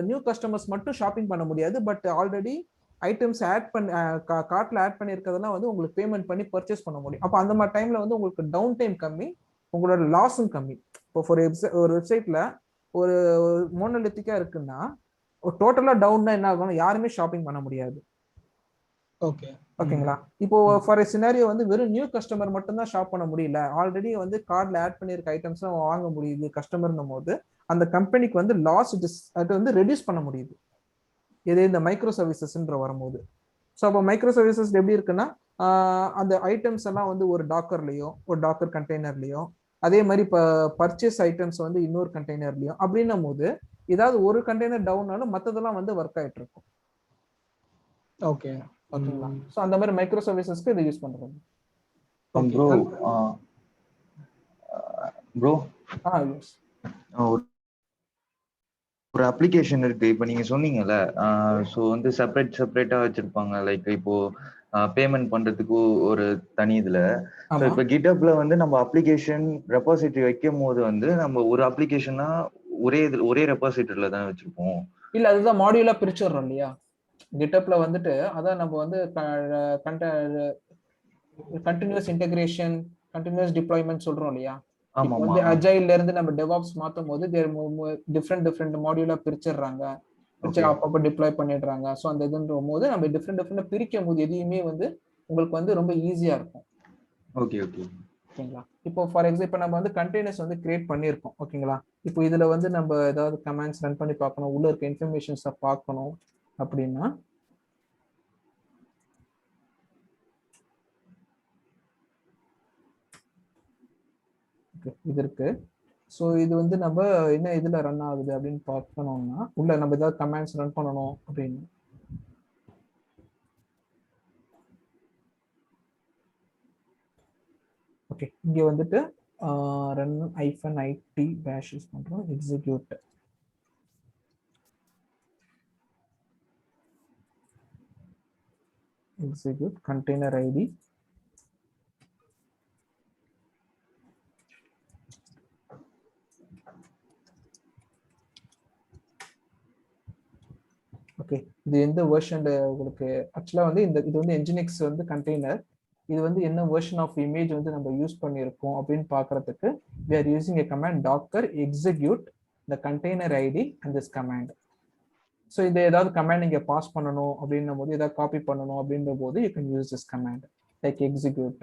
நியூ கஸ்டமர்ஸ் மட்டும் ஷாப்பிங் பண்ண முடியாது. பட் ஆல்ரெடி ஐட்டம்ஸ் ஆட் பண்ணி கார்ட்ல ஆட் பண்ணியிருக்கிறதெல்லாம் வந்து உங்களுக்கு பேமெண்ட் பண்ணி பர்ச்சேஸ் பண்ண முடியும். அப்போ அந்த மாதிரி டைம்ல வந்து உங்களுக்கு டவுன் டைம் கம்மி, உங்களோட லாஸும் கம்மி. இப்போ ஒரு வெப்சைட்ல ஒரு மோனோலித்திக்கா இருக்குன்னா டோட்டலா டவுன்னா என்ன ஆகும், யாருமே ஷாப்பிங் பண்ண முடியாது. ஓகேங்களா? இப்போ ஃபார் சினாரியோ வந்து வெறும் நியூ கஸ்டமர் மட்டும் தான் ஷாப் பண்ண முடியல, ஆல்ரெடி வந்து கார்ட்ல ஆட் பண்ணிருக்க ஐட்டம்ஸ் வாங்க முடியுது கஸ்டமர்னும் போது அந்த கம்பெனிக்கு வந்து லாஸ் அது வந்து ரெடியூஸ் பண்ண முடியுது. இதே இந்த மைக்ரோ சர்வீசஸ்ன்ற வரும்போது. ஸோ அப்போ மைக்ரோ சர்வீசஸ் எப்படி இருக்குன்னா அந்த ஐட்டம்ஸ் எல்லாம் வந்து ஒரு டாக்கர்லயோ ஒரு டாக்கர் கண்டெய்னர்லயோ, அதே மாதிரி இப்போ பர்ச்சேஸ் ஐட்டம்ஸ் வந்து இன்னொரு கண்டெய்னர்லயோ அப்படின்னும் போது ஏதாவது ஒரு கண்டெய்னர் டவுன்னாலும் மற்றதெல்லாம் வந்து ஒர்க் ஆயிட்டு இருக்கும். ஓகே, ஓகேங்களா? சோ அந்த மாதிரி மைக்ரோ சர்வீசஸ்க்கு இது யூஸ் பண்றோம். Bro S. ஒரு அப்ளிகேஷன் இருக்கு, இப்போ நீங்க சொன்னீங்கல்ல, ஸோ வந்து செப்பரேட்டா வச்சிருப்பாங்க. லைக் இப்போ பேமெண்ட் பண்றதுக்கு ஒரு தனி இதுல. ஸோ இப்போ கிட்டப்ல வந்து நம்ம அப்ளிகேஷன் ரெபாசிட்டரி வைக்கும் போது வந்து நம்ம ஒரு அப்ளிகேஷனா ஒரே ரெபாசிட்டரியில தான் வச்சிருப்போம். இல்ல, அதுதான் மாடியூலா பிரிச்சுடுறோம் இல்லையா கிட்டப்ல வந்துட்டு. அதான் நம்ம வந்து கண்டினியூஸ் இன்டெகிரேஷன், கண்டினியூஸ் டிப்ளாய்மென்ட் சொல்றோம் இல்லையா. இப்போ வந்து அஜைல்ல இருந்து நம்ம டெவாப்ஸ் மாத்தும் போது டிஃப்ரெண்ட் மாடியூலா பிரிச்சிடுறாங்க, அப்பப்போ டிப்ளாய் பண்ணிடுறாங்க. ஸோ அந்த இதுன்ற போது நம்ம டிஃப்ரெண்ட் பிரிக்கும் போது எதையுமே வந்து உங்களுக்கு வந்து ரொம்ப ஈஸியா இருக்கும். ஓகேங்களா? இப்போ ஃபார் எக்ஸாம்பிள் இப்போ நம்ம வந்து கண்டெய்னர்ஸ் வந்து கிரியேட் பண்ணியிருக்கோம், ஓகேங்களா? இப்போ இதுல வந்து நம்ம ஏதாவது கமாண்ட்ஸ் ரன் பண்ணி பார்க்கணும், உள்ள இருக்க இன்ஃபர்மேஷன்ஸை பார்க்கணும் அப்படின்னா இது இருக்கு. ஸோ இது வந்து நம்ம என்ன இதுல ரன் ஆகுது அப்படின்னு பார்க்கணும்னா உள்ள நம்ம ஏதாவது கமாண்ட்ஸ் ரன் பண்ணணும் அப்படின்னு ஓகே, இங்க வந்துட்டு ரன் -it பேஷ் யூஸ் பண்றோம். Execute container id. ஓகே, இது எந்த வெர்ஷன்ல உங்களுக்கு ஆக்சுவலா வந்து இது வந்து nginx வந்து கண்டெய்னர். இது வந்து என்ன வெர்ஷன் ஆஃப் இமேஜ் வந்து நம்ம யூஸ் பண்ணியிருக்கோம் அப்படின்னு பார்க்கறதுக்கு we are using a command docker execute the container id and this command. So இதை ஏதாவது கமாண்ட் நீங்க பாஸ் பண்ணணும் அப்படின்னும் போது, ஏதாவது காப்பி பண்ணணும் அப்படின்ற போது you can use this command like execute.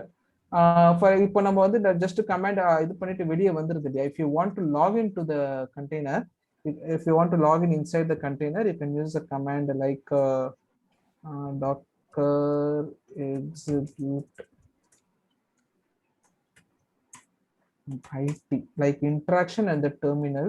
இப்போ நம்ம வந்து ஜஸ்ட் கமாண்ட் இது பண்ணிட்டு வெளியே வந்துருது இல்லையா. if you want to log into the container, if you want to log in inside the container, you can use a command like docker execute it, like interaction and the terminal.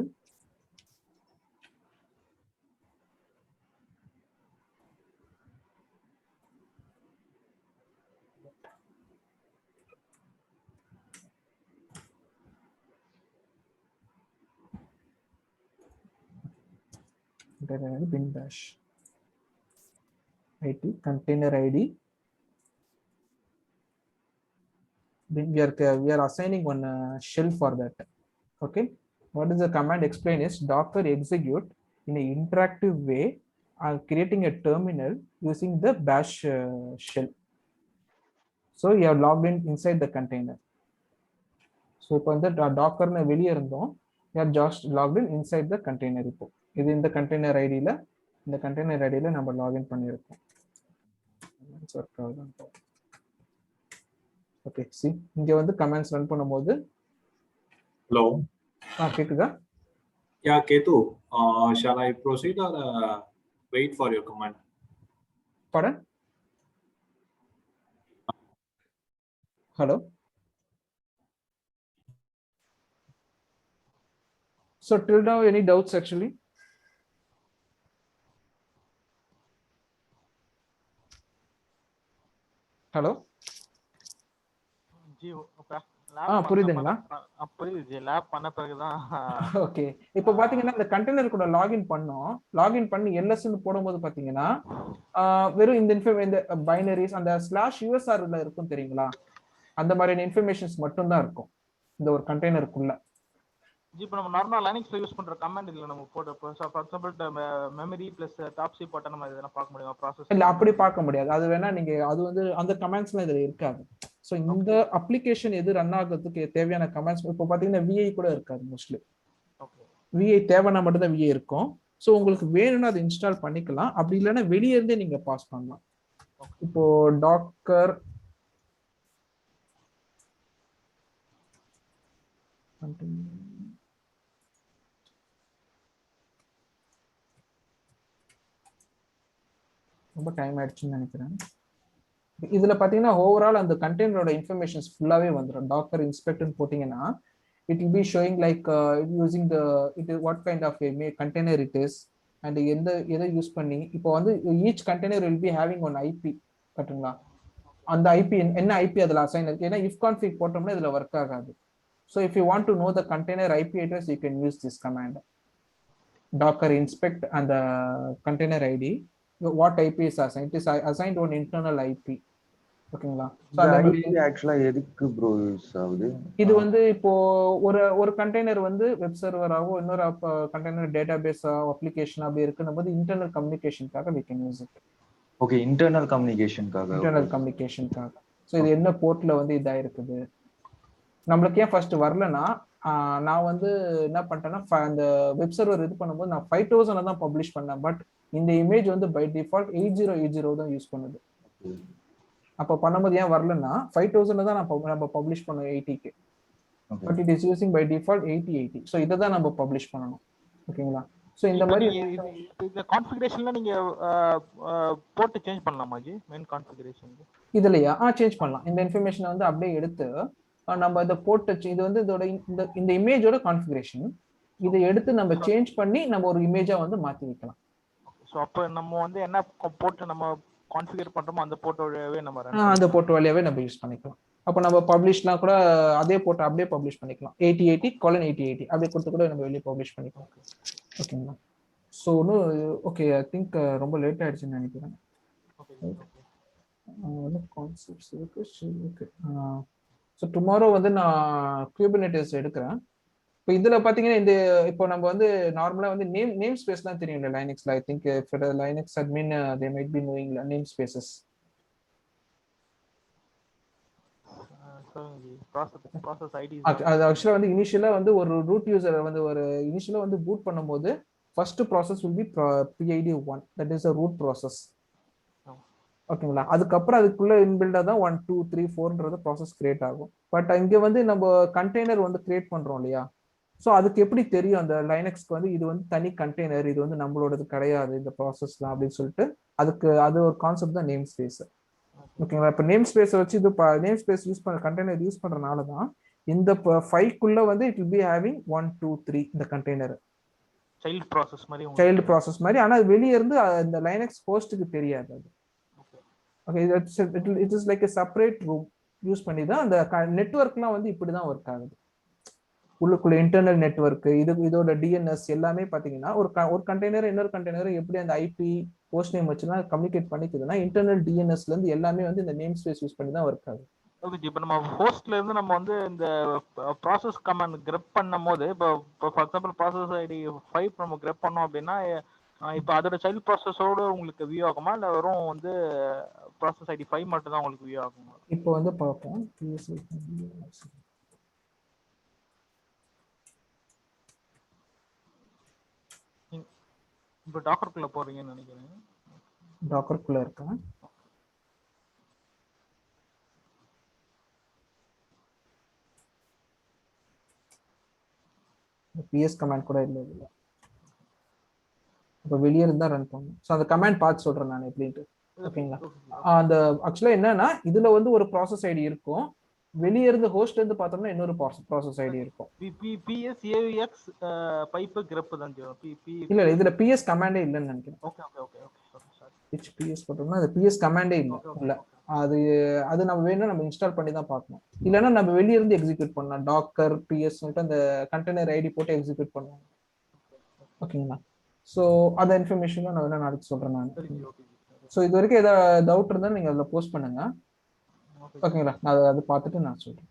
bin bash it container id. We are assigning one shell for that. Okay, what is the command explain is docker execute in an interactive way creating a terminal using the bash shell. So you have logged in inside the container. So இப்போ வந்து டாக்கர்னு வெளியே இருந்தோம், you are just logged in inside the container. இப்போ இது இந்த container ஐடியில் நம்ம login பண்ணியிருக்கோம். ஓகே, சி இங்க வந்து கமெண்ட்ஸ் ரன் பண்ணும்போது ஹலோ கேக்குதா? Yeah, Ketu, shall I proceed or wait for your command? Pardon? Hello? So till now, any doubts actually? Hello? புரியுதுங்களா? புரியுது. லேப் பண்ண பிறகுதான். ஓகே, இப்போ பாத்தீங்கன்னா இந்த கண்டெய்னர் கூட லாகின் பண்ணோம். லாகின் பண்ணி எல்எஸ்ன்னு போடும்போது பாத்தீங்கன்னா வெறும் இந்த பைனரிஸ் அந்த /usr இருக்கும் தெரியுங்களா, அந்த மாதிரியான இன்ஃபர்மேஷன்ஸ் மட்டும் தான் இருக்கும் இந்த ஒரு கண்டெய்னருக்குள்ள. இப்போ நம்ம நார்மலா லைனக்ஸ்ல யூஸ் பண்ற கமாண்ட் இதுல நம்ம போட for example memory plus top C போட்டா நம்ம இதெல்லாம் பார்க்க முடியுமா ப்ராசஸ்? இல்ல, அப்படி பார்க்க முடியாது. அது வேணா நீங்க அது வந்து அந்த கமாண்ட்ஸ்லாம் இதுல இருக்காது. சோ இந்த அப்ளிகேஷன் எது ரன் ஆகிறதுக்கு தேவையான கமாண்ட்ஸ் இப்போ பாத்தீங்கன்னா விஐ கூட இருக்காது மோஸ்ட்லி. ஓகே, விஐ தேவைன்னா மட்டும் தான் விஐ இருக்கும். சோ உங்களுக்கு வேணும்னா அதை இன்ஸ்டால் பண்ணிக்கலாம், அப்படி இல்லைன்னா வெளியே இருந்தே நீங்க பாஸ் பண்ணலாம். இப்போ டாக்கர் ரொம்ப டைம் ஆயிடுச்சுன்னு நினைக்கிறேன். இதுல பாத்தீங்கன்னா ஓவரால் அந்த கண்டெய்னரோட இன்ஃபர்மேஷன்ஸ் ஃபுல்லாவே வந்துடும். டாக்கர் இன்ஸ்பெக்ட்னு போட்டீங்கன்னா it will be showing like using the what kind of a container it is and எதை யூஸ் பண்ணி. இப்போ வந்து each container will be having one IP கரெக்ட்டுங்களா? அந்த IP என்ன IP அதுல அசைன் இருக்கு. ஏன்னா if config போட்டோம்னா இதுல ஒர்க் ஆகாது. So if you want to know the container IP address, you can use this command docker inspect and the container ID. What IP is assigned? It is assigned one internal IP. ஓகேங்களா? So அந்த IP ஆக்சுவலா எதுக்கு bro use ஆகுது? இது வந்து இப்போ ஒரு container வந்து வெப் சர்வராவோ இன்னொரு கண்டெய்னர் டேட்டாபேஸ் அப்ளிகேஷன் அப்படி இருக்கும்போது இன்டர்னல் கம்யூனிகேஷனுக்காக we can use it. Okay, internal கம்யூனிகேஷனுக்காக. சோ இது என்ன போர்ட்ல வந்து இதா இருக்குது. நம்மளுக்கு ஏன் ஃபர்ஸ்ட் வரலன்னா நான் வந்து என்ன பண்ணிட்டேன்னா அந்த வெப் சர்வர் இது பண்ணும்போது நான் 5000 தான் பப்ளிஷ் பண்ணேன். பட் இந்த இமேஜ் வந்து பை டிஃபால்ட் 8080 தான் யூஸ் பண்ணுது. அப்போ பண்ணும்போது ஏன் வரலன்னா 5000 தான் நம்ம பப்ளிஷ் பண்ணோம் 80K. But it is using by default 8080. So இதை தான் நம்ம பப்ளிஷ் பண்ணணும். ஓகேங்களா? ஸோ இந்த மாதிரி இந்த கான்ஃபிகரேஷன்ல நீங்க போர்ட் சேஞ்ச் பண்ணலாமா ஜி? மெயின் கான்ஃபிகரேஷன் இதுலயா சேஞ்ச் பண்ணலாம். இந்த இன்ஃபர்மேஷனை வந்து அப்படியே எடுத்து நம்ம இந்த போர்ட் இது வந்து இதோட இந்த இமேஜோட கான்ஃபிகரேஷன் இதை எடுத்து நம்ம சேஞ்ச் பண்ணி நம்ம ஒரு இமேஜா வந்து மாத்தி வைக்கலாம். சோ அப்ப நம்ம வந்து என்ன போர்ட் நம்ம கான்ஃபிகர் பண்றோமோ அந்த போர்ட் வழியாவே நம்ம அந்த போர்ட் வழியாவே நம்ம யூஸ் பண்ணிக்கலாம். அப்போ நம்ம பப்ளிஷ்லாம் கூட அதே போர்ட் அப்படியே பப்ளிஷ் பண்ணிக்கலாம். 8080:8080 அப்படியே கொடுத்து கூட நம்ம வெளியே பப்ளிஷ் பண்ணிக்கலாம். ஓகேங்களா? ஸோ ஓகே, ஐ திங்க் ரொம்ப லேட் ஆயிடுச்சுன்னு நினைக்கிறேன். கான்செப்ட்ஸ் இருக்கு. ஓகே, ஸோ டுமாரோ வந்து நான் குபர்னெட்டிஸ் எடுக்கிறேன். இப்போ இதுல பாத்தீங்கன்னா இந்த இப்போ நம்ம வந்து நார்மலா வந்து நேம் ஸ்பேஸ்லாம் தெரியும்ல லைனக்ஸ்ல. I think for Linux admin they might be knowing namespaces. Process ID அது ஆக்சுவலா வந்து இனிஷியலா வந்து ஒரு ரூட் யூசர் வந்து ஒரு இனிஷியலா வந்து பூட் பண்ணும்போது first process will be PID1, that is a root process. ஓகேங்களா? அதுக்கப்புறம் அதுக்குள்ள இன்பில்டா தான் 1 2 3 4ன்றது ப்ராசஸ் கிரியேட் ஆகும். பட் இங்க வந்து நம்ம கண்டெய்னர் வந்து கிரியேட் பண்றோம் இல்லையா? ஸோ அதுக்கு எப்படி தெரியும் அந்த லைனக்ஸ்க்கு வந்து இது வந்து தனி கண்டெய்னர், இது வந்து நம்மளோடது கிடையாது இந்த ப்ராசஸ்லாம் அப்படின்னு சொல்லிட்டு அது ஒரு கான்செப்ட் தான் நேம் ஸ்பேஸ். ஓகேங்களா? இப்போ நேம் ஸ்பேஸை வச்சு இது நேம் ஸ்பேஸ் யூஸ் பண்ண கண்டெய்னர் யூஸ் பண்றதுனால தான் இந்த ஃபைல்குள்ள வந்து இட் வில் பி ஹேவிங் 1 2 3 இந்த கண்டெய்னர் சைல்ட் ப்ராசஸ் மாதிரி. ஆனா வெளியே இருந்து இந்த லைனக்ஸ் ஹோஸ்டுக்கு தெரியாது அது. Okay, it is like a separate room use பண்ணி தான் அந்த நெட்வொர்க்லாம் வந்து இப்படி தான் ஒர்க் ஆகுது. உள்ளுக்குள்ள இன்டர்னல் நெட்வொர்க் இதோட டிஎன்எஸ் எல்லாமே பாத்தீங்கன்னா ஒரு கண்டெய்னர் இன்னொரு கண்டெய்னர் எப்படி அந்த ஐபி ஹோஸ்ட் நேம் வச்சுலாம் கம்யூனிகேட் பண்ணிக்குதுன்னா இன்டர்னல் டிஎன்எஸ்ல இருந்து எல்லாமே வந்து இந்த நேம் ஸ்பேஸ் யூஸ் பண்ணி தான் ஒர்க் ஆகுது. Okay G. இப்போ நம்ம ஹோஸ்ட்ல இருந்து நம்ம வந்து இந்த ப்ராசஸ் கமாண்ட் கிரெப் பண்ணும்போது இப்போ ஃபார் எக்ஸாம்பிள் ப்ராசஸ் ஐடி 5 நம்ம கிரெப் பண்ணோம் அப்படின்னா இப்போ அதோட சைல்ட் ப்ராசஸோட உங்களுக்கு வியூ ஆகுமா இல்லை வெறும் வந்து ப்ராசஸ் ஐடி 5 மட்டும் தான் உங்களுக்கு வியூ ஆகுமா? இப்போ வந்து பார்ப்போம். இப்போ டாக்கருக்குள்ள போறீங்கன்னு நினைக்கிறேன். டாக்கருக்குள்ள இருக்கேன். பிஎஸ் கமாண்ட் கூட இல்லை இதுல. இப்போ வெளியே இருந்தா ரன் பண்ணும். ஸோ அந்த கமாண்ட் பார்த்து சொல்றேன் நான் எப்படின்ட்டு. ஓகேங்களா? அந்த ஆக்சுவலா என்னன்னா இதுல வந்து ஒரு ப்ராசஸ் ஐடி இருக்கும், வெளியே இருந்து ஹோஸ்ட்ல இருந்து பார்த்தோம்னா இன்னொரு ப்ராசஸ் ஐடி இருக்கும். பிஎஸ் ஏவிஎக்ஸ் பைப் கிரெப் தான் இல்ல இதுல பிஎஸ் கமாண்டே இல்லைன்னு நினைக்கிறேன். Okay okay okay okay sorry. which PS போட்டோம்னா அது பிஎஸ் கமாண்டே இல்ல. அது நம்ம வேணும்னா நம்ம இன்ஸ்டால் பண்ணி தான் பார்க்கணும். இல்லைன்னா நம்ம வெளியே இருந்து எக்ஸிக்யூட் பண்ணலாம். டாக்கர் பிஎஸ் அந்த கண்டெய்னர் ஐடி போட்டு எக்ஸிக்யூட் பண்ணுவோம். ஓகேங்களா? ஸோ அந்த இன்ஃபர்மேஷன் நான் வேணா நாளைக்கு சொல்றேன் நான். ஸோ இது வரைக்கும் ஏதாவது டவுட் இருந்தாலும் நீங்க அதில் போஸ்ட் பண்ணுங்க. ஓகேங்களா? நான் அதை பார்த்துட்டு நான் சொல்றேன்.